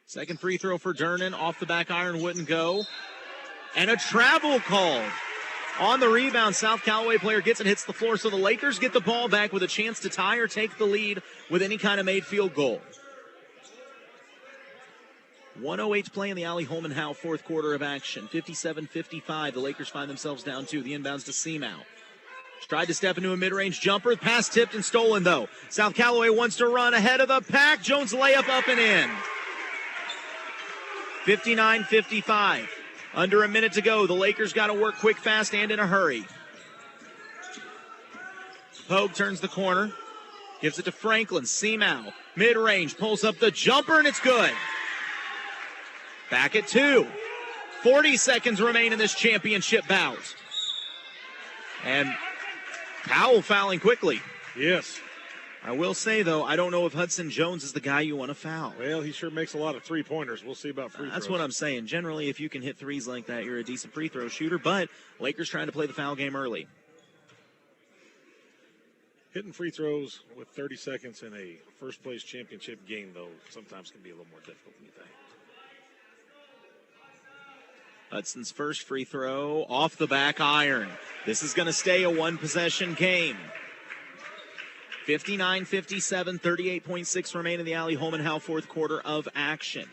Second free throw for Durnan. Off the back iron, wouldn't go. And a travel call. On the rebound, South Callaway player gets it, hits the floor, so the Lakers get the ball back with a chance to tie or take the lead with any kind of made field goal. 1:08 to play in the Ali Holman Howe fourth quarter of action. 57-55, the Lakers find themselves down 2. The inbounds to Seamow. Tried to step into a mid-range jumper. Pass tipped and stolen, though. South Callaway wants to run ahead of the pack. Jones layup up and in. 59-55. Under a minute to go. The Lakers got to work quick, fast, and in a hurry. Pogue turns the corner. Gives it to Franklin. Seamow. Mid-range. Pulls up the jumper, and it's good. Back at 2. 40 seconds remain in this championship bout. And Powell fouling quickly. Yes. I will say, though, I don't know if Hudson Jones is the guy you want to foul. Well, he sure makes a lot of three-pointers. We'll see about free throws. That's what I'm saying. Generally, if you can hit threes like that, you're a decent free throw shooter. But Lakers trying to play the foul game early. Hitting free throws with 30 seconds in a first-place championship game, though, sometimes can be a little more difficult than you think. Hudson's first free throw off the back iron. This is going to stay a one-possession game. 59-57, 38.6 remain in the Ali Holman Howe fourth quarter of action.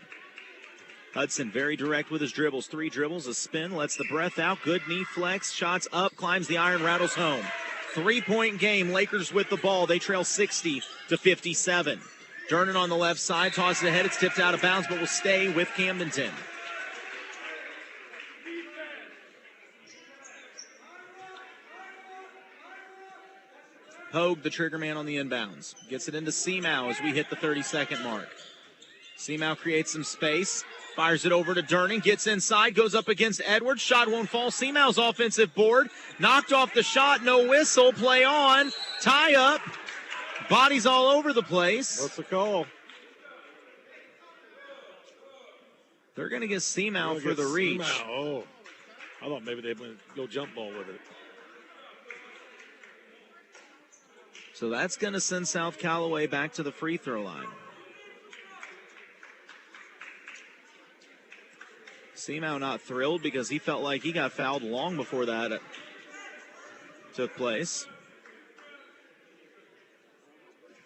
Hudson very direct with his dribbles. 3 dribbles, a spin, lets the breath out. Good knee flex, shots up, climbs the iron, rattles home. 3-point game, Lakers with the ball. They trail 60-57. Durnan on the left side, tosses it ahead. It's tipped out of bounds, but will stay with Camdenton. Pogue, the trigger man on the inbounds. Gets it into Seamow as we hit the 30-second mark. Seamow creates some space. Fires it over to Durnan. Gets inside. Goes up against Edwards. Shot won't fall. Seamow's offensive board. Knocked off the shot. No whistle. Play on. Tie up. Bodies all over the place. What's the call? They're going to get Seamow for the reach. Seamow. Oh, I thought maybe they would go jump ball with it. So that's going to send South Callaway back to the free throw line. Seamow not thrilled because he felt like he got fouled long before that took place.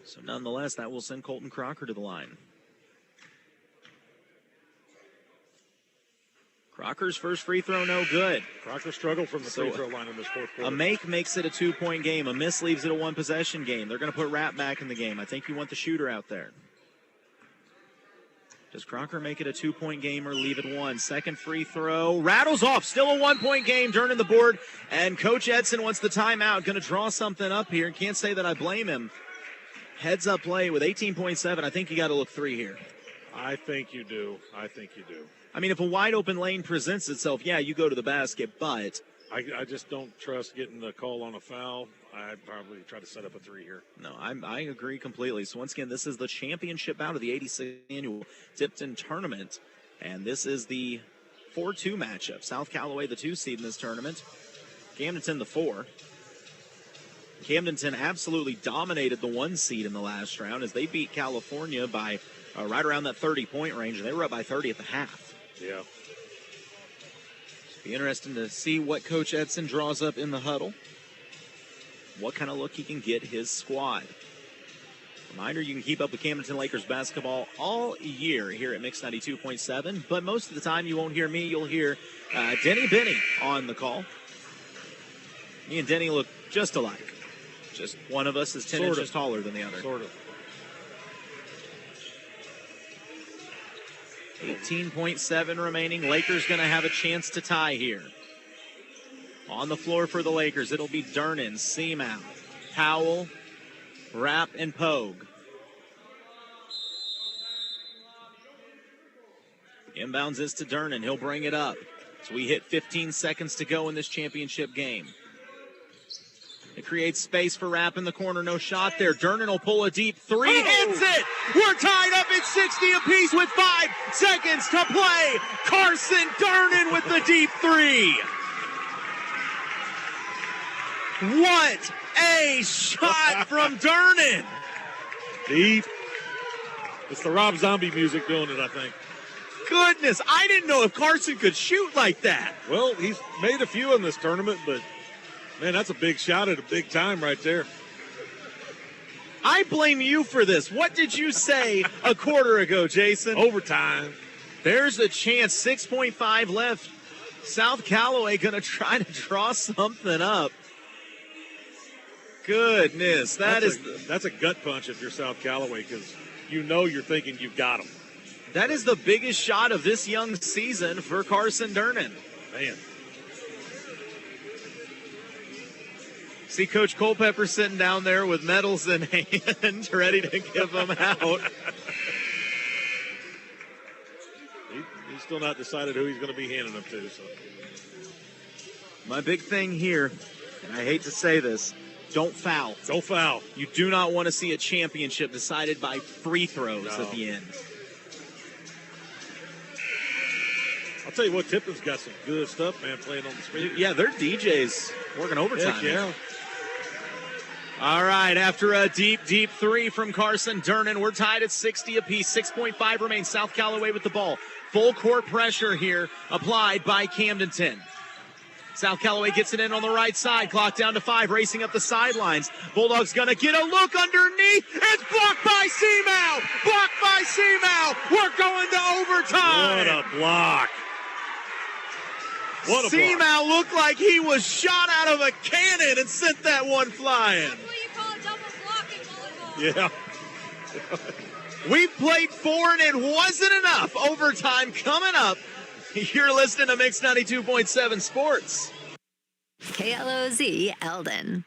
So nonetheless, that will send Colton Crocker to the line. Crocker's first free throw, no good. Crocker struggled from the free throw line in this fourth quarter. A make makes it a 2-point game. A miss leaves it a one-possession game. They're going to put Rapp back in the game. I think you want the shooter out there. Does Crocker make it a 2-point game or leave it 1? Second free throw. Rattles off. Still a 1-point game. Durnan the board. And Coach Edson wants the timeout. Going to draw something up here. Can't say that I blame him. Heads up play with 18.7. I think you got to look 3 here. I think you do. I mean, if a wide open lane presents itself, yeah, you go to the basket, but I just don't trust getting the call on a foul. I'd probably try to set up a three here. no, I agree completely. So once again, this is the championship bout of the 86th annual Tipton tournament, and this is the 4-2 matchup. South Callaway, the 2 seed in this tournament. Camdenton, the 4. Camdenton absolutely dominated the 1 seed in the last round as they beat California by right around that 30-point range, and they were up by 30 at the half. Yeah. Be interesting to see what Coach Edson draws up in the huddle. What kind of look he can get his squad. Reminder, you can keep up with Camdenton Lakers basketball all year here at Mix 92.7, but most of the time you won't hear me. You'll hear Denny Benny on the call. Me and Denny look just alike. Just one of us is 10 inches taller than the other. Sort of. 18.7 remaining. Lakers going to have a chance to tie here. On the floor for the Lakers, it'll be Durnan, Seamow, Powell, Rapp, and Pogue. Inbounds is to Durnan. He'll bring it up. So we hit 15 seconds to go in this championship game. It creates space for Rapp in the corner. No shot there. Durnan will pull a deep 3. Hits it! We're tied up at 60 apiece with 5 seconds to play. Carson Durnan with the deep 3. What a shot from Durnan! Deep. It's the Rob Zombie music doing it, I think. Goodness, I didn't know if Carson could shoot like that. Well, he's made a few in this tournament, but, man, that's a big shot at a big time right there. I blame you for this. What did you say a quarter ago, Jason? Overtime. There's a chance. 6.5 left. South Callaway going to try to draw something up. Goodness, that's a gut punch if you're South Callaway, because you know you're thinking you've got him. That is the biggest shot of this young season for Carson Durnan. Man. See Coach Culpepper sitting down there with medals in hand, ready to give them out. He's still not decided who he's going to be handing them to. So. My big thing here, and I hate to say this, don't foul. Don't foul. You do not want to see a championship decided by free throws at the end. I'll tell you what, Tipton's got some good stuff, man, playing on the speakers. Yeah, their DJs working overtime. Heck yeah. All right, after a deep 3 from Carson Durnan, we're tied at 60 apiece. 6.5 remains. South Callaway with the ball. Full court pressure here applied by Camdenton. South Callaway gets it in on the right side. Clock down to 5, racing up the sidelines. Bulldogs going to get a look underneath. It's blocked by Seamow. Blocked by Seamow. We're going to overtime. What a block. What a Seamow block. looked like he was shot out of a cannon and sent that one flying. That's what you call a double block in volleyball. Yeah. We played 4 and it wasn't enough. Overtime coming up. You're listening to Mix 92.7 Sports. KLOZ Eldon.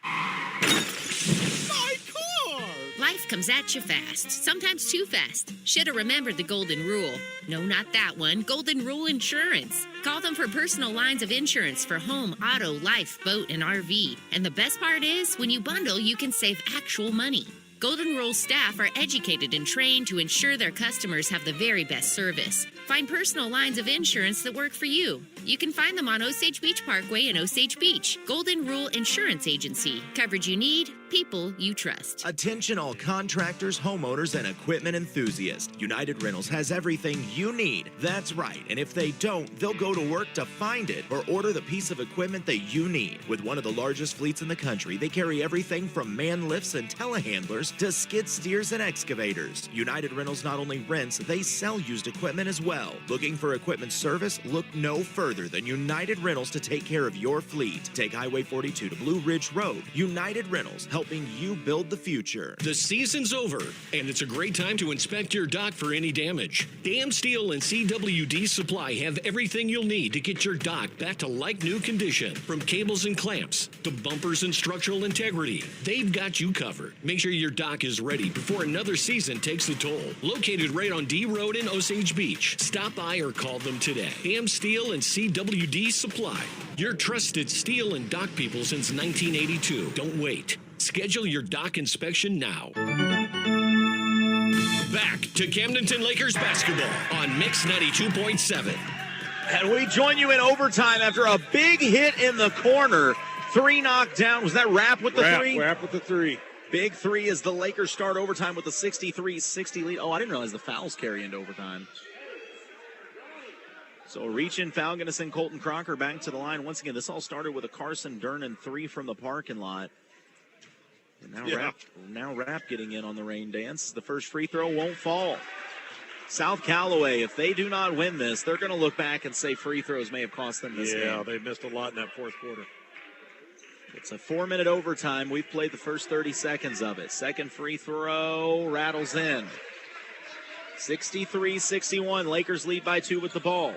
Life comes at you fast, sometimes too fast. Should have remembered the golden rule. No, not that one. Golden Rule Insurance. Call them for personal lines of insurance for home, auto, life, boat, and RV. And the best part is, when you bundle, you can save actual money. Golden Rule staff are educated and trained to ensure their customers have the very best service. Find personal lines of insurance that work for you. You can find them on Osage Beach Parkway in Osage Beach. Golden Rule Insurance Agency. Coverage you need, people you trust. Attention all contractors, homeowners, and equipment enthusiasts. United Rentals has everything you need. That's right. And if they don't, they'll go to work to find it or order the piece of equipment that you need. With one of the largest fleets in the country, they carry everything from man lifts and telehandlers to skid steers and excavators. United Rentals not only rents, they sell used equipment as well. well. Looking for equipment service? Look no further than United Rentals to take care of your fleet. Take Highway 42 to Blue Ridge Road. United Rentals, helping you build the future. The season's over, and it's a great time to inspect your dock for any damage. Dam Steel and CWD Supply have everything you'll need to get your dock back to like-new condition. From cables and clamps to bumpers and structural integrity, they've got you covered. Make sure your dock is ready before another season takes the toll. Located right on D Road in Osage Beach. Stop by or call them today. Dam Steel and CWD Supply. Your trusted steel and dock people since 1982. Don't wait. Schedule your dock inspection now. Back to Camdenton Lakers basketball on Mix 92.7. And we join you in overtime after a big hit in the corner. 3 knocked down. Was that Rapp with the three? Rapp with the 3. Big 3 as the Lakers start overtime with a 63-60 lead. Oh, I didn't realize the fouls carry into overtime. So a reach-in foul going to send Colton Crocker back to the line. Once again, this all started with a Carson Durnan 3 from the parking lot. And now Rapp getting in on the rain dance. The first free throw won't fall. South Callaway, if they do not win this, they're going to look back and say free throws may have cost them this game. Yeah, they missed a lot in that fourth quarter. It's a 4-minute overtime. We've played the first 30 seconds of it. Second free throw rattles in. 63-61. Lakers lead by 2 with the ball.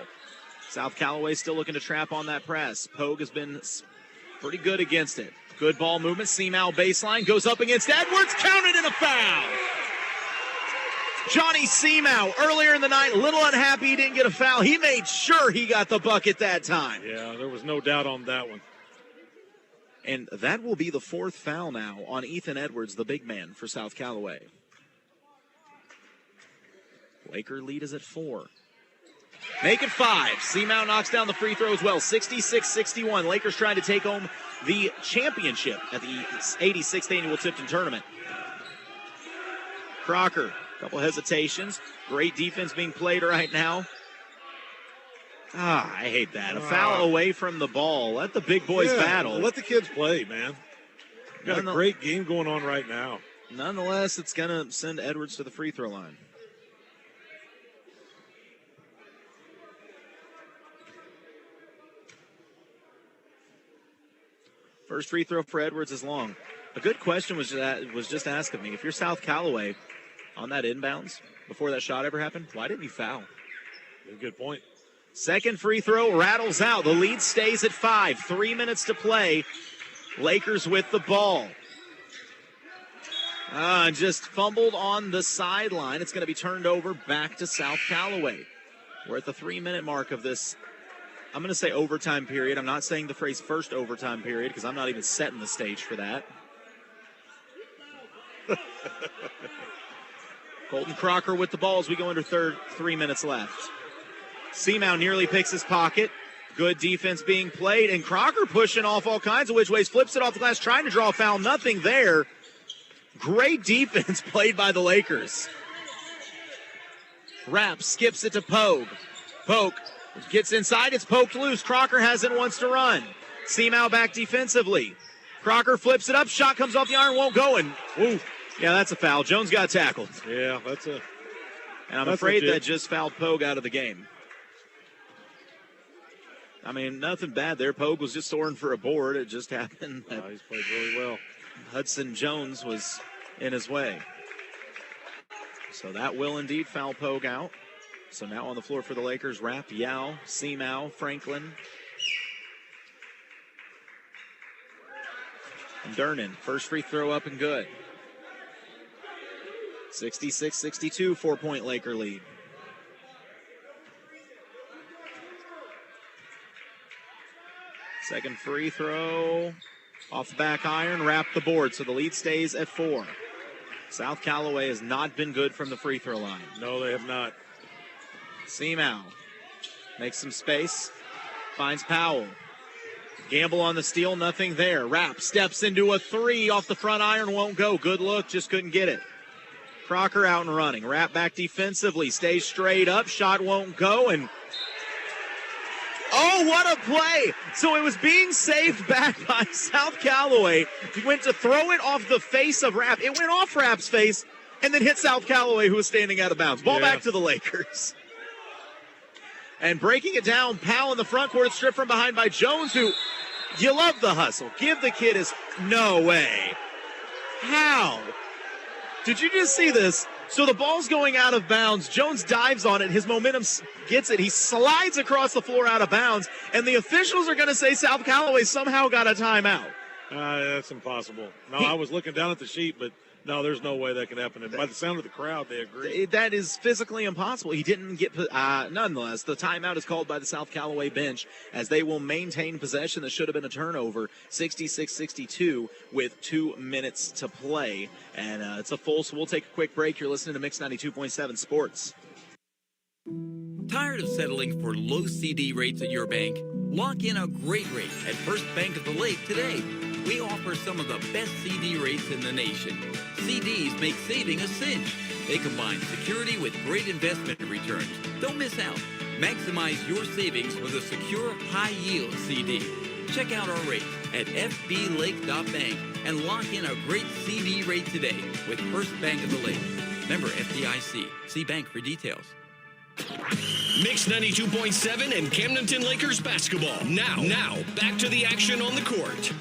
South Callaway still looking to trap on that press. Pogue has been pretty good against it. Good ball movement. Seamow baseline. Goes up against Edwards. Counted in a foul. Johnny Seamow, earlier in the night, a little unhappy he didn't get a foul. He made sure he got the bucket that time. Yeah, there was no doubt on that one. And that will be the 4th foul now on Ethan Edwards, the big man for South Callaway. Laker lead is at 4. Make it 5. Seamow knocks down the free throw as well. 66-61. Lakers trying to take home the championship at the 86th annual Tipton tournament. Crocker, a couple hesitations. Great defense being played right now. I hate that. A foul away from the ball. Let the big boys battle. Let the kids play, man. Got a great game going on right now. Nonetheless, it's going to send Edwards to the free throw line. First free throw for Edwards is long. A good question was just asked of me. If you're South Callaway on that inbounds before that shot ever happened, why didn't you foul? Good point. Second free throw rattles out. The lead stays at 5. 3 minutes to play. Lakers with the ball. Just fumbled on the sideline. It's going to be turned over back to South Callaway. We're at the 3-minute mark of this, I'm going to say overtime period. I'm not saying the phrase first overtime period because I'm not even setting the stage for that. Colton Crocker with the ball as we go into 3 minutes left. Seamow nearly picks his pocket. Good defense being played, and Crocker pushing off all kinds of which ways, flips it off the glass, trying to draw a foul. Nothing there. Great defense played by the Lakers. Rapp skips it to Pogue. Pogue gets inside. It's poked loose. Crocker has it, wants to run. Seamow back defensively. Crocker flips it up. Shot comes off the iron, won't go. And, ooh, yeah, that's a foul. Jones got tackled. Yeah, that's a. And I'm afraid that just fouled Pogue out of the game. I mean, nothing bad there. Pogue was just soaring for a board. It just happened. He's played really well. Hudson Jones was in his way. So that will indeed foul Pogue out. So now on the floor for the Lakers, Rapp, Yao, Seamow, Franklin. And Durnan, first free throw up and good. 66-62, 4-point Laker lead. Second free throw off the back iron, Rapp the board, so the lead stays at 4. South Callaway has not been good from the free throw line. No, they have not. Seamow makes some space, finds Powell. Gamble on the steal, nothing there. Rapp steps into a 3 off the front iron, won't go. Good look, just couldn't get it. Crocker out and running. Rapp back defensively, stays straight up, shot won't go, and oh, what a play! So it was being saved back by South Callaway. He went to throw it off the face of Rapp. It went off Rapp's face and then hit South Callaway, who was standing out of bounds. Ball back to the Lakers. And breaking it down, Powell in the front court, stripped from behind by Jones, who, you love the hustle. Give the kid his, no way. How? Did you just see this? So the ball's going out of bounds. Jones dives on it. His momentum gets it. He slides across the floor out of bounds. And the officials are going to say South Callaway somehow got a timeout. That's impossible. No, I was looking down at the sheet, but no, there's no way that can happen. And by the sound of the crowd, they agree. That is physically impossible. He didn't get, nonetheless, the timeout is called by the South Callaway bench as they will maintain possession. That should have been a turnover, 66-62 with 2 minutes to play. And it's a full, so we'll take a quick break. You're listening to Mix 92.7 Sports. Tired of settling for low CD rates at your bank? Lock in a great rate at First Bank of the Lake today. We offer some of the best CD rates in the nation. CDs make saving a cinch. They combine security with great investment returns. Don't miss out. Maximize your savings with a secure, high-yield CD. Check out our rates at fblake.bank and lock in a great CD rate today with First Bank of the Lake. Member FDIC. See bank for details. Mix 92.7 and Camdenton Lakers basketball. Now, back to the action on the court.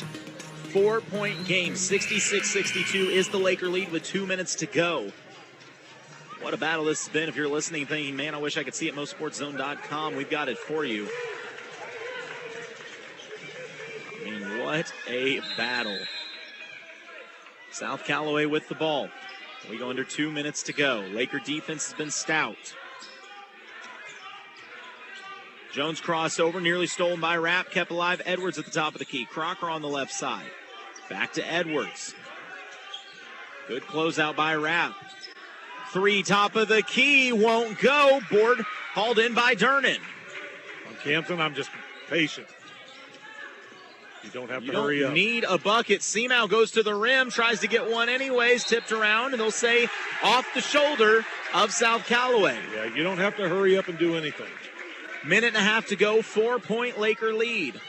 4-point game, 66-62 is the Laker lead with 2 minutes to go. What a battle this has been. If you're listening thinking, man, I wish I could see it, MoSportsZone.com. We've got it for you. I mean, what a battle. South Callaway with the ball. We go under 2 minutes to go. Laker defense has been stout. Jones crossover, nearly stolen by Rapp, kept alive. Edwards at the top of the key. Crocker on the left side. Back to Edwards. Good closeout by Rapp. Three, top of the key, won't go. Board hauled in by Durnan. On Campton, I'm just patient. You don't have to You hurry up. don't need a bucket. Seamow goes to the rim, tries to get one anyways, tipped around, and they'll say off the shoulder of South Callaway. Yeah, you don't have to hurry up and do anything. Minute and a half to go, 4-point Laker lead.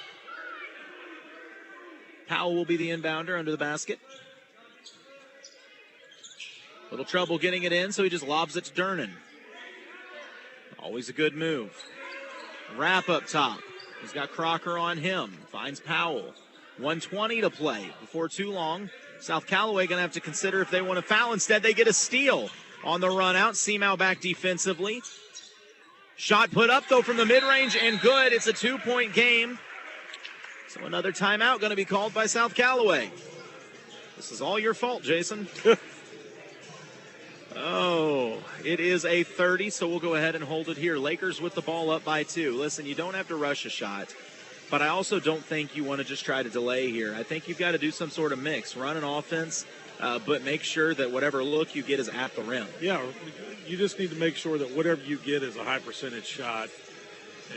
Powell will be the inbounder under the basket. Little trouble getting it in, so he just lobs it to Durnan. Always a good move. Rapp up top. He's got Crocker on him. Finds Powell. 1:20 to play. Before too long, South Callaway going to have to consider if they want to foul. Instead, they get a steal on the run out. Seamow back defensively. Shot put up, though, from the mid-range, and good. It's a 2-point game. So another timeout going to be called by South Callaway. This is all your fault, Jason. Oh, it is a 30, so we'll go ahead and hold it here. Lakers with the ball up by 2. Listen, you don't have to rush a shot, but I also don't think you want to just try to delay here. I think you've got to do some sort of mix. Run an offense, but make sure that whatever look you get is at the rim. Yeah, you just need to make sure that whatever you get is a high percentage shot,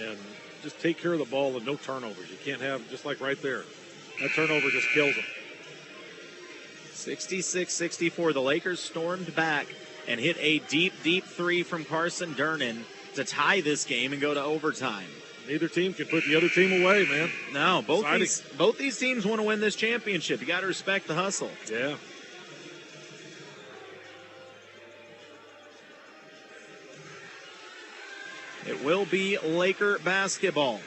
and just take care of the ball and no turnovers. You can't have, just like right there, that turnover just kills them. 66-64, the Lakers stormed back and hit a deep three from Carson Durnan to tie this game and go to overtime. Neither team can put the other team away, man. No, both these teams want to win this championship. You got to respect the hustle. Yeah. It will be Laker basketball.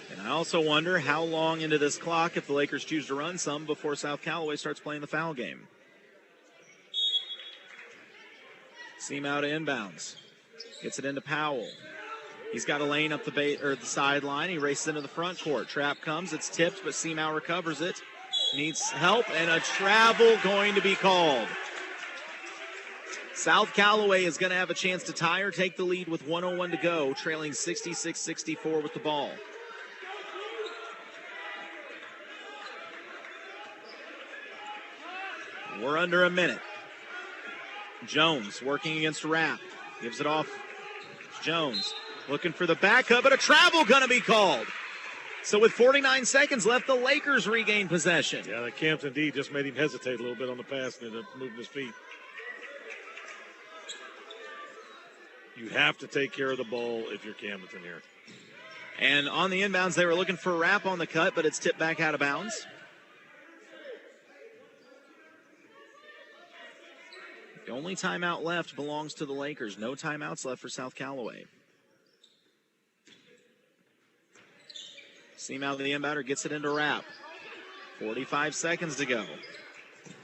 And I also wonder how long into this clock, if the Lakers choose to run some, before South Callaway starts playing the foul game. Seamow to inbounds. Gets it into Powell. He's got a lane up the sideline. He races into the front court. Trap comes. It's tipped, but Seamow recovers it. Needs help, and a travel going to be called. South Callaway is going to have a chance to tie or take the lead with 1:01 to go, trailing 66-64 with the ball. We're under a minute. Jones working against Rapp. Gives it off. Jones looking for the backup, but a travel going to be called. So with 49 seconds left, the Lakers regain possession. Yeah, the Campton D just made him hesitate a little bit on the pass and ended up moving his feet. You have to take care of the ball if you're Camdenton here. And on the inbounds, they were looking for Rapp on the cut, but it's tipped back out of bounds. only timeout left belongs to the Lakers. No timeouts left for South Callaway. Seamow, the inbounder, gets it into wrap. 45 seconds to go.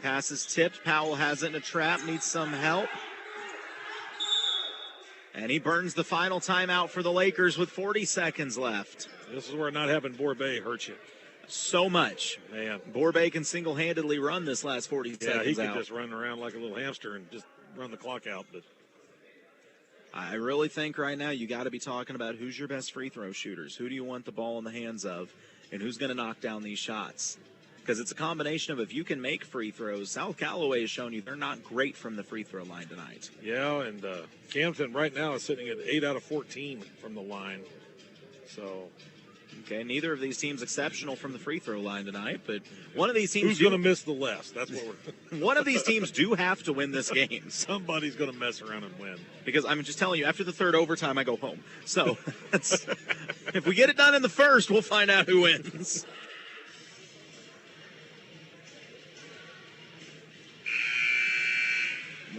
Pass is tipped. Powell has it in a trap, needs some help. And he burns the final timeout for the Lakers with 40 seconds left. This is where not having Borbet hurts you. So much. Man. Borbet can single-handedly run this last 40 seconds Yeah, he could out. just run around like a little hamster and just run the clock out. But I really think right now you got to be talking about who's your best free throw shooters. Who do you want the ball in the hands of, and who's going to knock down these shots? Because it's a combination of if you can make free throws. South Callaway has shown you they're not great from the free throw line tonight. yeah, and Camdenton right now is sitting at 8 out of 14 from the line. So, okay, neither of these teams exceptional from the free throw line tonight, but one of these teams who's going to miss the less? That's what we're. One of these teams do have to win this game. Somebody's going to mess around and win. Because I'm just telling you, after the third overtime, I go home. So if we get it done in the first, we'll find out who wins.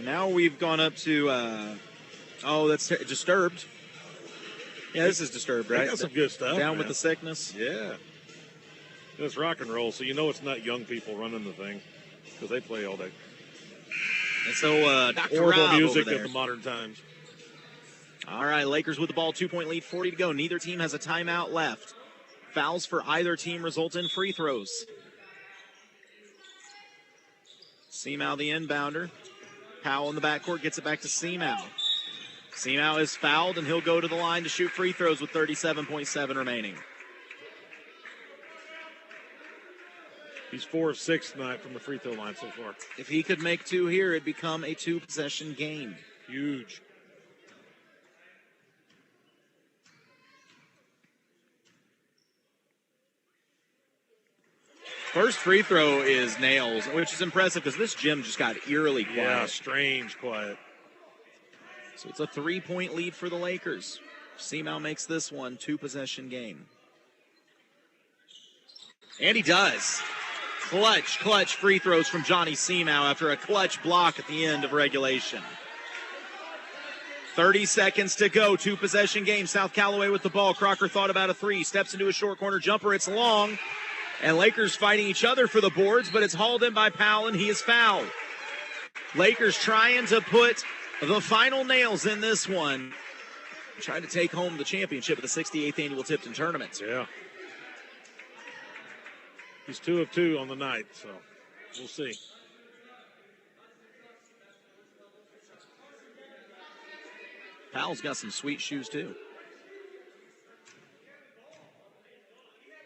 Now we've gone up to, that's disturbed. Yeah, this is disturbed, right? They got some good stuff. Down man. with the sickness. Yeah. It's rock and roll, so you know it's not young people running the thing because they play all day. And so Dr. Horrible Rob music over there. of the modern times. All right, Lakers with the ball, 2-point lead, 40 to go. Neither team has a timeout left. Fouls for either team result in free throws. Seamow, the inbounder. Powell in the backcourt gets it back to Seamow. Seamow is fouled, and he'll go to the line to shoot free throws with 37.7 remaining. He's 4 of 6 tonight from the free throw line so far. If he could make 2 here, it'd become a 2-possession game. Huge. First free throw is nails, which is impressive because this gym just got eerily quiet. Yeah, strange quiet. So it's a 3-point lead for the Lakers. Seamow makes this one 2-possession game. And he does. Clutch free throws from Johnny Seamow after a clutch block at the end of regulation. 30 seconds to go, 2-possession game. South Callaway with the ball. Crocker thought about a 3, steps into a short corner jumper. It's long. And Lakers fighting each other for the boards, but it's hauled in by Powell, and he is fouled. Lakers trying to put the final nails in this one. Trying to take home the championship of the 68th Annual Tipton Tournament. Yeah. He's 2 of 2 on the night, so we'll see. Powell's got some sweet shoes, too.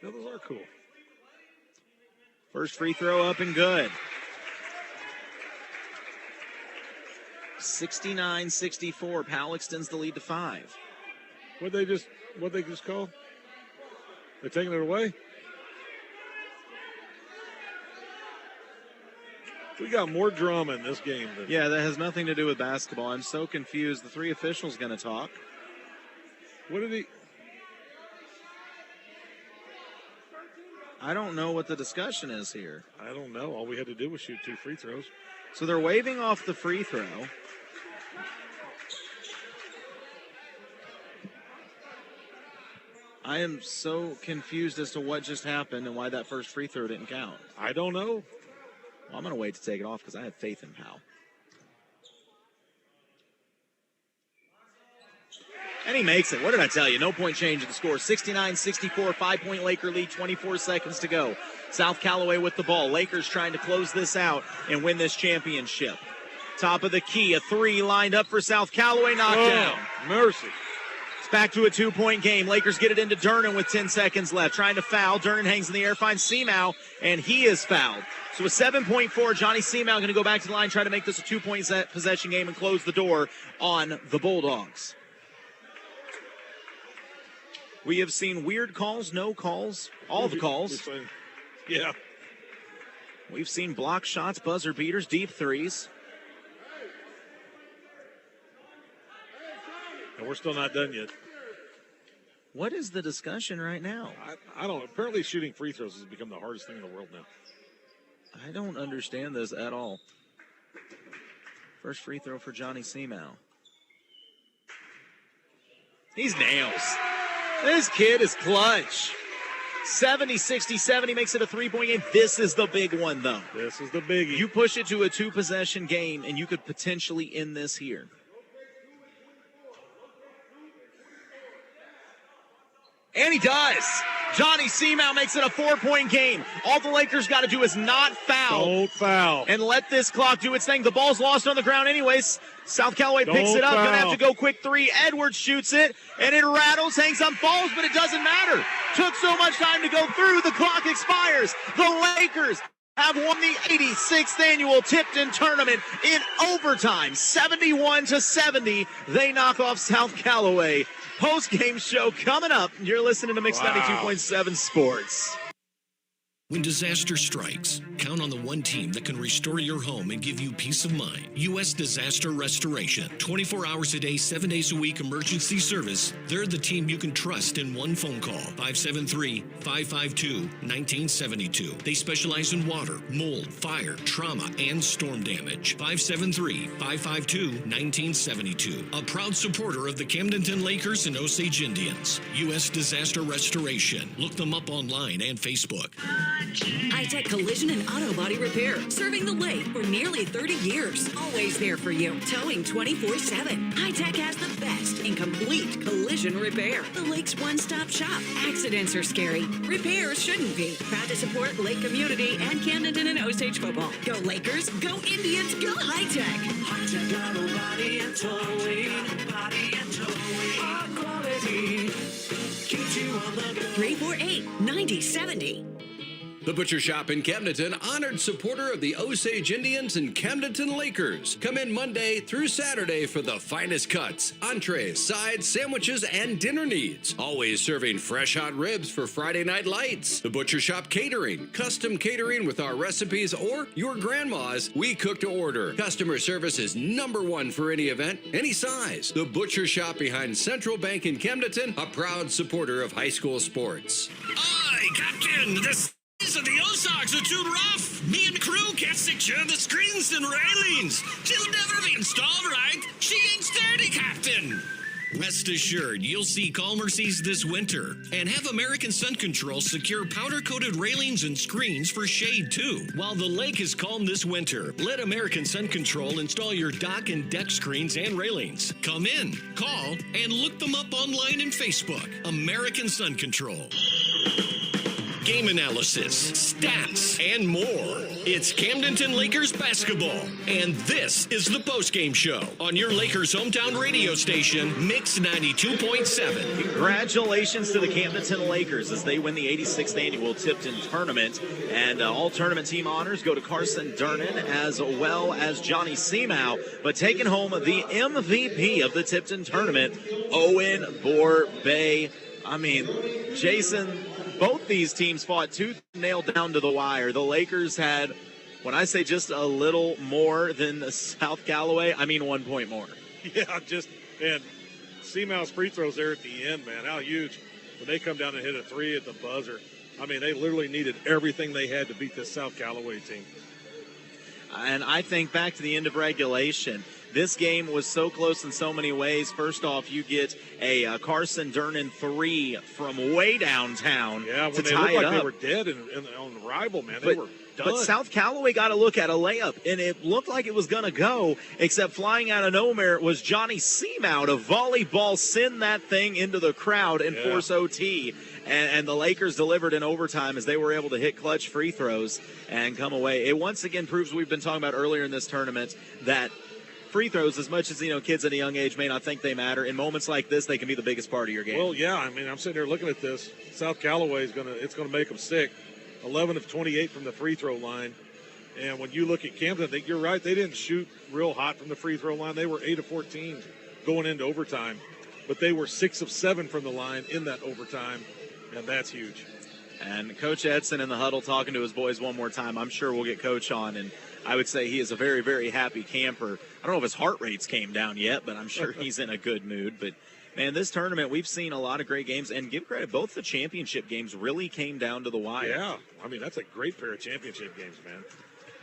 Yeah, those are cool. First free throw up and good. 69-64. Powell extends the lead to 5. What'd they just call? They're taking it away? We got more drama in this game than. Yeah, that has nothing to do with basketball. I'm so confused. The 3 officials going to talk. What did he? I don't know what the discussion is here. I don't know. All we had to do was shoot 2 free throws. So they're waving off the free throw. I am so confused as to what just happened and why that first free throw didn't count. I don't know. Well, I'm going to wait to take it off because I have faith in Powell. And he makes it. What did I tell you? No point change in the score. 69-64, 5-point Laker lead, 24 seconds to go. South Callaway with the ball. Lakers trying to close this out and win this championship. Top of the key, a 3 lined up for South Callaway, knocked down. Mercy. It's back to a 2-point game. Lakers get it into Durnan with 10 seconds left. Trying to foul. Durnan hangs in the air, finds Seamow, and he is fouled. So a 7.4, Johnny Seamow going to go back to the line, try to make this a 2-point possession game and close the door on the Bulldogs. We have seen weird calls, no calls, all the calls. Yeah. We've seen block shots, buzzer beaters, deep threes. And we're still not done yet. What is the discussion right now? I don't know. Apparently shooting free throws has become the hardest thing in the world now. I don't understand this at all. First free throw for Johnny Seamow. He's nails. This kid is clutch. 70-67. He makes it a 3-point game. This is the big one, though. This is the biggie. You push it to a 2-possession game, and you could potentially end this here. And he does. Johnny Seamow makes it a 4-point game. All the Lakers got to do is not foul. Don't foul. And let this clock do its thing. The ball's lost on the ground anyways. South Callaway picks it up. Going to have to go quick three. Edwards shoots it, and it rattles, hangs on, falls, but it doesn't matter. Took so much time to go through. The clock expires. The Lakers have won the 86th annual Tipton tournament in overtime. 71-70. They knock off South Callaway. Post-game show coming up. You're listening to Mix 92.7 Sports. When disaster strikes, count on the one team that can restore your home and give you peace of mind. U.S. Disaster Restoration. 24 hours a day, 7 days a week emergency service. They're the team you can trust in one phone call. 573-552-1972. They specialize in water, mold, fire, trauma, and storm damage. 573-552-1972. A proud supporter of the Camdenton Lakers and Osage Indians. U.S. Disaster Restoration. Look them up online and Facebook. High-Tech Collision and Auto Body Repair, serving the lake for nearly 30 years. Always there for you. Towing 24/7. High-Tech has the best in complete collision repair. The lake's one-stop shop. Accidents are scary. Repairs shouldn't be. Proud to support Lake community and Camdenton and Osage football. Go Lakers, go Indians, go High-Tech. High-Tech Auto Body and Towing. Body and Towing. Our quality keeps you on the go. 348-9070. The Butcher Shop in Camdenton, honored supporter of the Osage Indians and Camdenton Lakers. Come in Monday through Saturday for the finest cuts, entrees, sides, sandwiches, and dinner needs. Always serving fresh hot ribs for Friday night lights. The Butcher Shop Catering, custom catering with our recipes or your grandma's. We cook to order. Customer service is #1 for any event, any size. The Butcher Shop behind Central Bank in Camdenton, a proud supporter of high school sports. Aye, Captain, this of the Ozarks are too rough. Me and crew can't secure the screens and railings. She'll never be installed right. She ain't sturdy, Captain. Rest assured, you'll see calmer seas this winter. And have American Sun Control secure powder-coated railings and screens for shade, too. While the lake is calm this winter, let American Sun Control install your dock and deck screens and railings. Come in, call, and look them up online and Facebook. American Sun Control. Game analysis, stats, and more. It's Camdenton Lakers basketball. And this is the postgame show on your Lakers hometown radio station, Mix 92.7. Congratulations to the Camdenton Lakers as they win the 86th annual Tipton tournament. And all tournament team honors go to Carson Durnan as well as Johnny Seamow. But taking home the MVP of the Tipton tournament, Owen Borbay. I mean, Jason, both these teams fought tooth and nail down to the wire. The Lakers had, when I say just a little more than the South Callaway, I mean 1 point more. Yeah, and Seamouth's free throws there at the end, man, how huge. When they come down and hit a three at the buzzer, I mean, they literally needed everything they had to beat this South Callaway team. And I think back to the end of regulation, this game was so close in so many ways. First off, you get a Carson Durnan three from way downtown to tie it up. Yeah, when they looked like they were dead on the rival, man. They were done. But South Callaway got a look at a layup, and it looked like it was going to go, except flying out of nowhere was Johnny Seamow to volleyball send that thing into the crowd and force OT. And the Lakers delivered in overtime as they were able to hit clutch free throws and come away. It once again proves what we've been talking about earlier in this tournament, that free throws, as much as, kids at a young age may not think they matter, in moments like this, they can be the biggest part of your game. Well, yeah, I mean, I'm sitting here looking at this. South Callaway is going to make them sick. 11 of 28 from the free throw line. And when you look at Camden, I think you're right. They didn't shoot real hot from the free throw line. They were 8 of 14 going into overtime. But they were 6 of 7 from the line in that overtime, and that's huge. And Coach Edson in the huddle talking to his boys one more time. I'm sure we'll get Coach on, and I would say he is a very, very happy camper. I don't know if his heart rates came down yet, but I'm sure he's in a good mood. But, man, this tournament, we've seen a lot of great games. And give credit, both the championship games really came down to the wire. Yeah, I mean, that's a great pair of championship games, man.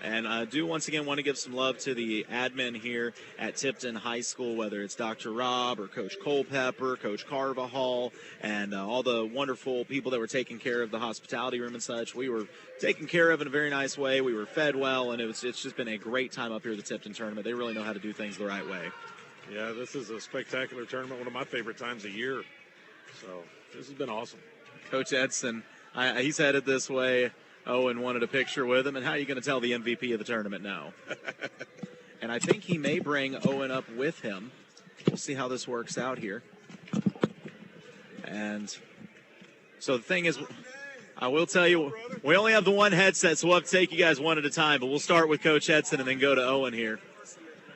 And I do once again want to give some love to the admin here at Tipton High School, whether it's Dr. Rob or Coach Culpepper, Coach Carvajal, and all the wonderful people that were taking care of the hospitality room and such. We were taken care of in a very nice way. We were fed well, and it's just been a great time up here at the Tipton tournament. They really know how to do things the right way. Yeah, this is a spectacular tournament, one of my favorite times of year. So this has been awesome. Coach Edson, he's headed this way. Owen wanted a picture with him, and how are you going to tell the MVP of the tournament now? And I think he may bring Owen up with him. We'll see how this works out here. And so the thing is, I will tell you, we only have the one headset, so we'll have to take you guys one at a time, but we'll start with Coach Edson and then go to Owen here.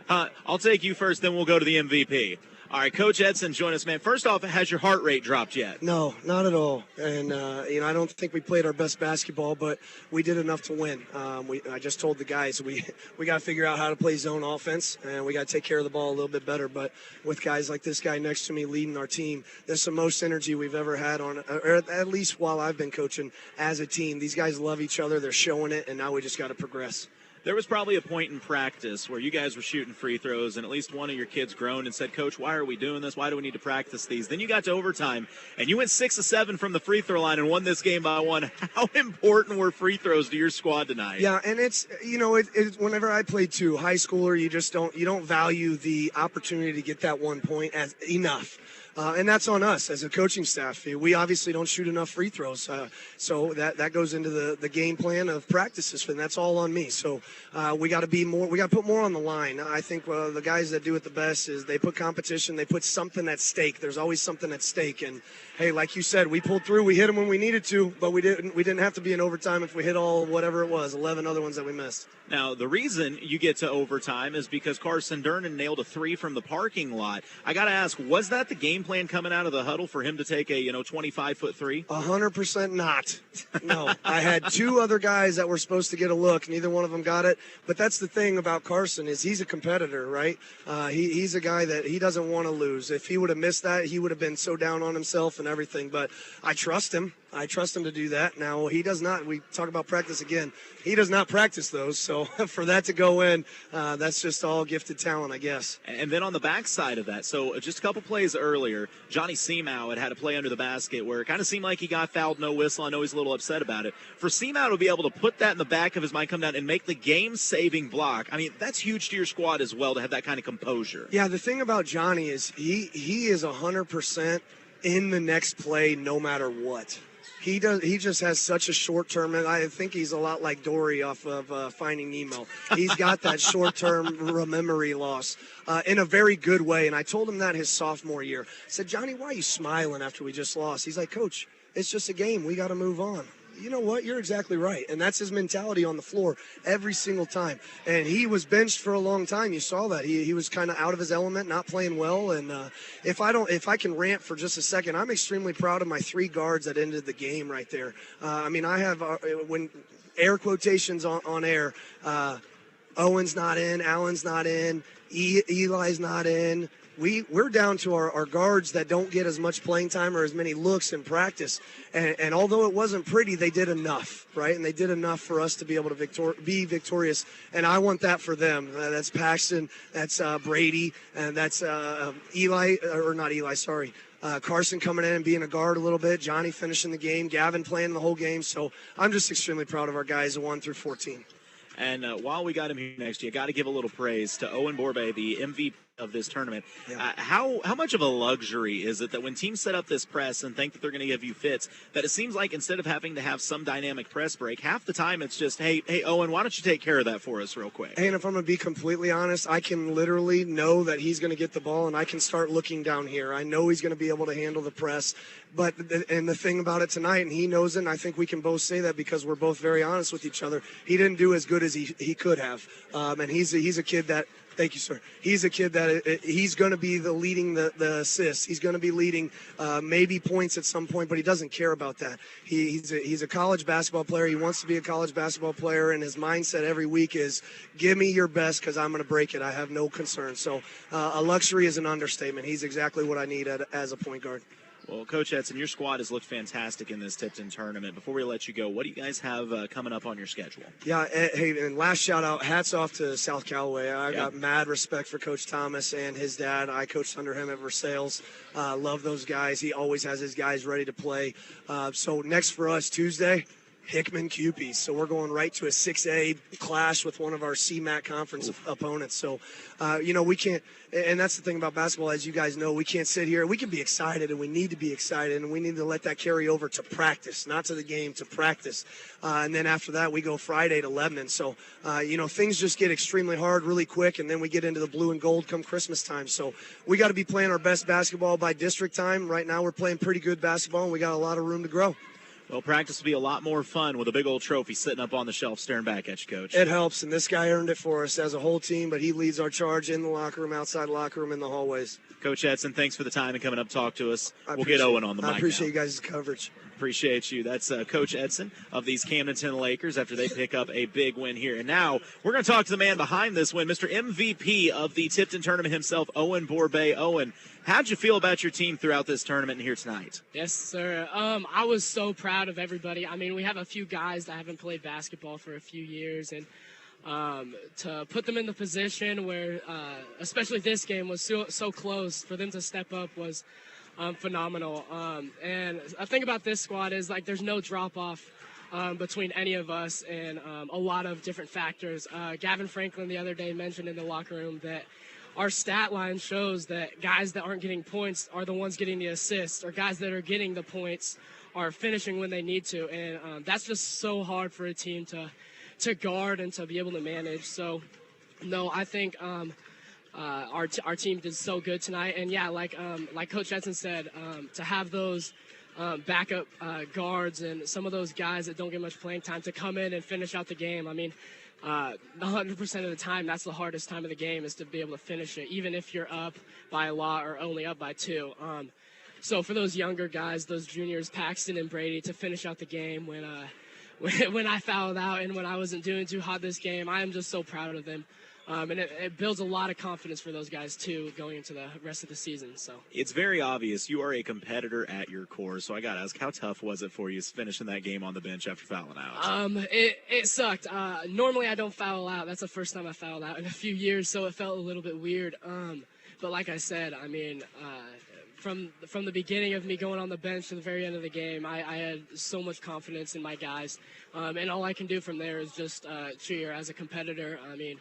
I'll take you first, then we'll go to the MVP. All right, Coach Edson, join us, man. First off, has your heart rate dropped yet? No, not at all. And, I don't think we played our best basketball, but we did enough to win. I just told the guys we got to figure out how to play zone offense, and we got to take care of the ball a little bit better. But with guys like this guy next to me leading our team, there's the most energy we've ever had on, or at least while I've been coaching as a team. These guys love each other. They're showing it, and now we just got to progress. There was probably a point in practice where you guys were shooting free throws, and at least one of your kids groaned and said, Coach, why are we doing this? Why do we need to practice these? Then you got to overtime, and you went 6 of 7 from the free throw line and won this game by 1. How important were free throws to your squad tonight? Yeah, and it's, whenever I played too, high schooler, you don't value the opportunity to get that 1 point as enough. And that's on us as a coaching staff. We obviously don't shoot enough free throws. So that goes into the game plan of practices, and that's all on me. So we got to be more. We got to put more on the line. I think the guys that do it the best is they put competition. They put something at stake. There's always something at stake. And hey, like you said, we pulled through. We hit them when we needed to, but we didn't have to be in overtime if we hit all whatever it was, 11 other ones that we missed. Now, the reason you get to overtime is because Carson Durnan nailed a 3 from the parking lot. I got to ask, was that the game plan coming out of the huddle for him to take a 25-foot 3? 100% not. No, I had 2 other guys that were supposed to get a look. Neither one of them got it. But that's the thing about Carson is he's a competitor, right? He's a guy that he doesn't want to lose. If he would have missed that, he would have been so down on himself and everything. But I trust him. I trust him to do that. Now, he does not. We talk about practice again. He does not practice those. So for that to go in, that's just all gifted talent, I guess. And then on the backside of that, so just a couple plays earlier, Johnny Seamow had a play under the basket where it kind of seemed like he got fouled, no whistle. I know he's a little upset about it. For Seamow to be able to put that in the back of his mind, come down and make the game-saving block, I mean, that's huge to your squad as well to have that kind of composure. Yeah, the thing about Johnny is he is 100% in the next play no matter what. He just has such a short-term, and I think he's a lot like Dory off of Finding Nemo. He's got that short-term memory loss in a very good way, and I told him that his sophomore year. I said, Johnny, why are you smiling after we just lost? He's like, Coach, it's just a game. We got to move on. You know what? You're exactly right. And that's his mentality on the floor every single time. And he was benched for a long time. You saw that. He was kind of out of his element, not playing well. And if I can rant for just a second, I'm extremely proud of my 3 guards that ended the game right there. I have, when air quotations on air, Owen's not in, Allen's not in, Eli's not in. We're down to our guards that don't get as much playing time or as many looks in practice. And although it wasn't pretty, they did enough, right? And they did enough for us to be able to be victorious. And I want that for them. That's Paxton, that's Brady, and that's Carson coming in and being a guard a little bit, Johnny finishing the game, Gavin playing the whole game. So I'm just extremely proud of our guys 1 through 14. And while we got him here next to you, got to give a little praise to Owen Borbe, the MVP of this tournament. Yeah. How much of a luxury is it that when teams set up this press and think that they're going to give you fits, that it seems like instead of having to have some dynamic press break, half the time it's just, hey, Owen, why don't you take care of that for us real quick? Hey, and if I'm going to be completely honest, I can literally know that he's going to get the ball, and I can start looking down here. I know he's going to be able to handle the press. And the thing about it tonight, and he knows it, and I think we can both say that because we're both very honest with each other, he didn't do as good as he could have. And he's a kid that – thank you, sir. He's a kid that he's going to be leading the assists. He's going to be leading maybe points at some point, but he doesn't care about that. He's a college basketball player. He wants to be a college basketball player, and his mindset every week is, give me your best because I'm going to break it. I have no concern. So a luxury is an understatement. He's exactly what I need as a point guard. Well, Coach Edson, your squad has looked fantastic in this Tipton tournament. Before we let you go, what do you guys have coming up on your schedule? Yeah, hey, and last shout out, hats off to South Callaway. I got mad respect for Coach Thomas and his dad. I coached under him at Versailles. Love those guys. He always has his guys ready to play. So next for us, Tuesday, Hickman Cupies. So we're going right to a 6A clash with one of our CMAC conference opponents. So, we can't, and that's the thing about basketball, as you guys know, we can't sit here. We can be excited, and we need to be excited, and we need to let that carry over to practice, not to the game, to practice. And then after that, we go Friday to Lebanon. So, things just get extremely hard really quick, and then we get into the blue and gold come Christmas time. So we got to be playing our best basketball by district time. Right now we're playing pretty good basketball, and we got a lot of room to grow. Well, practice will be a lot more fun with a big old trophy sitting up on the shelf staring back at you, Coach. It helps, and this guy earned it for us as a whole team, but he leads our charge in the locker room, outside the locker room, in the hallways. Coach Edson, thanks for the time and coming up to talk to us. We'll get Owen on the mic. I appreciate now. you guys' coverage. Appreciate you. That's Coach Edson of these Camdenton Lakers after they pick up a big win here. And now we're going to talk to the man behind this win, Mr. MVP of the Tipton tournament himself, Owen Borbay. Owen, how'd you feel about your team throughout this tournament here tonight? Yes, sir. I was so proud of everybody. I mean, we have a few guys that haven't played basketball for a few years, and to put them in the position where, especially this game was so close, for them to step up was phenomenal. And the thing about this squad is, like, there's no drop-off between any of us, and a lot of different factors. Gavin Franklin the other day mentioned in the locker room that our stat line shows that guys that aren't getting points are the ones getting the assists, or guys that are getting the points are finishing when they need to. And that's just so hard for a team to guard and to be able to manage. So, no, I think our team did so good tonight. And, yeah, like Coach Edson said, to have those backup guards and some of those guys that don't get much playing time to come in and finish out the game, I mean, 100% of the time, that's the hardest time of the game, is to be able to finish it, even if you're up by a lot or only up by 2. So for those younger guys, those juniors, Paxton and Brady, to finish out the game when I fouled out and when I wasn't doing too hot this game, I am just so proud of them. And it builds a lot of confidence for those guys, too, going into the rest of the season. So it's very obvious you are a competitor at your core. So I got to ask, how tough was it for you finishing that game on the bench after fouling out? It sucked. Normally I don't foul out. That's the first time I fouled out in a few years, so it felt a little bit weird. But like I said, I mean, from the beginning of me going on the bench to the very end of the game, I had so much confidence in my guys. And all I can do from there is just cheer as a competitor. I mean,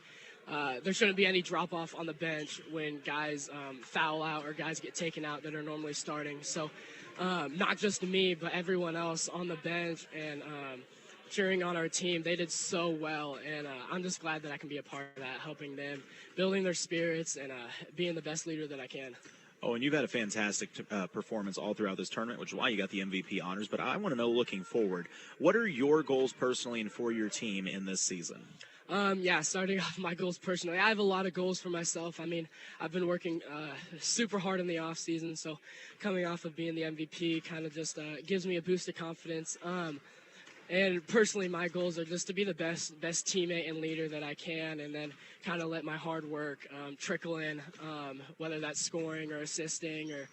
there shouldn't be any drop-off on the bench when guys foul out or guys get taken out that are normally starting. So not just me, but everyone else on the bench and cheering on our team, they did so well. And I'm just glad that I can be a part of that, helping them, building their spirits, and being the best leader that I can. Oh, and you've had a fantastic performance all throughout this tournament, which is why you got the MVP honors. But I want to know, looking forward, what are your goals personally and for your team in this season? Starting off my goals personally, I have a lot of goals for myself. I mean, I've been working super hard in the off season, so coming off of being the MVP kind of just gives me a boost of confidence. And personally, my goals are just to be the best teammate and leader that I can, and then kind of let my hard work trickle in, whether that's scoring or assisting or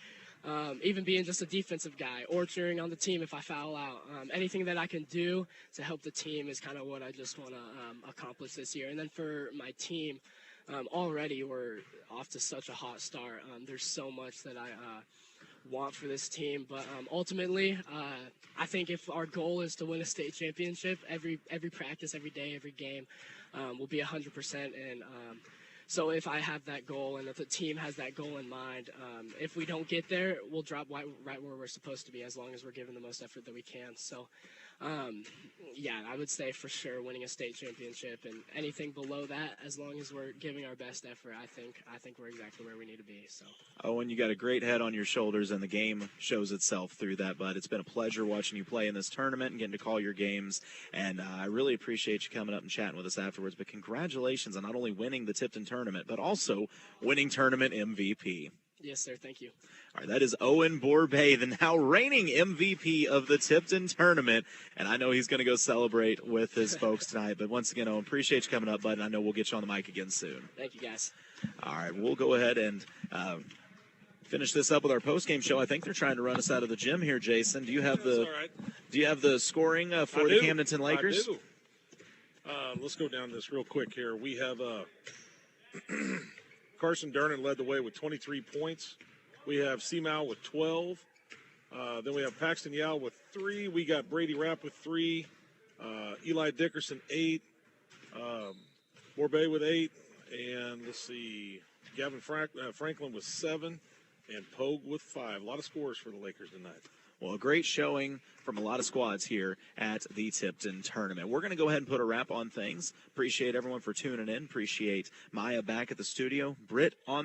even being just a defensive guy or cheering on the team if I foul out. Anything that I can do to help the team is kind of what I just want to accomplish this year. And then for my team, already we're off to such a hot start. There's so much that I want for this team, but ultimately, I think if our goal is to win a state championship, every practice, every day, every game will be 100%. And so if I have that goal and if the team has that goal in mind, if we don't get there, we'll drop right where we're supposed to be as long as we're giving the most effort that we can. So, I would say for sure winning a state championship, and anything below that, as long as we're giving our best effort, I think we're exactly where we need to be. So. Oh, and you got a great head on your shoulders, and the game shows itself through that. But it's been a pleasure watching you play in this tournament and getting to call your games. And I really appreciate you coming up and chatting with us afterwards. But congratulations on not only winning the Tipton tournament, but also winning tournament MVP. Yes, sir. Thank you. All right, that is Owen Borbay, the now reigning MVP of the Tipton tournament. And I know he's going to go celebrate with his folks tonight. But once again, Owen, appreciate you coming up, bud. And I know we'll get you on the mic again soon. Thank you, guys. All right, we'll go ahead and Finish this up with our post-game show. I think they're trying to run us out of the gym here, Jason. Do you have the scoring for the Camdenton Lakers? I do. Let's go down this real quick here. We have Carson Dernan led the way with 23 points. We have Seamow with 12. Then we have Paxton Yao with 3. We got Brady Rapp with 3. Eli Dickerson 8. Morbay with 8. And let's see, Gavin Franklin with 7. And Pogue with 5. A lot of scores for the Lakers tonight. Well, a great showing from a lot of squads here at the Tipton tournament. We're going to go ahead and put a wrap on things. Appreciate everyone for tuning in. Appreciate Maya back at the studio. Britt on the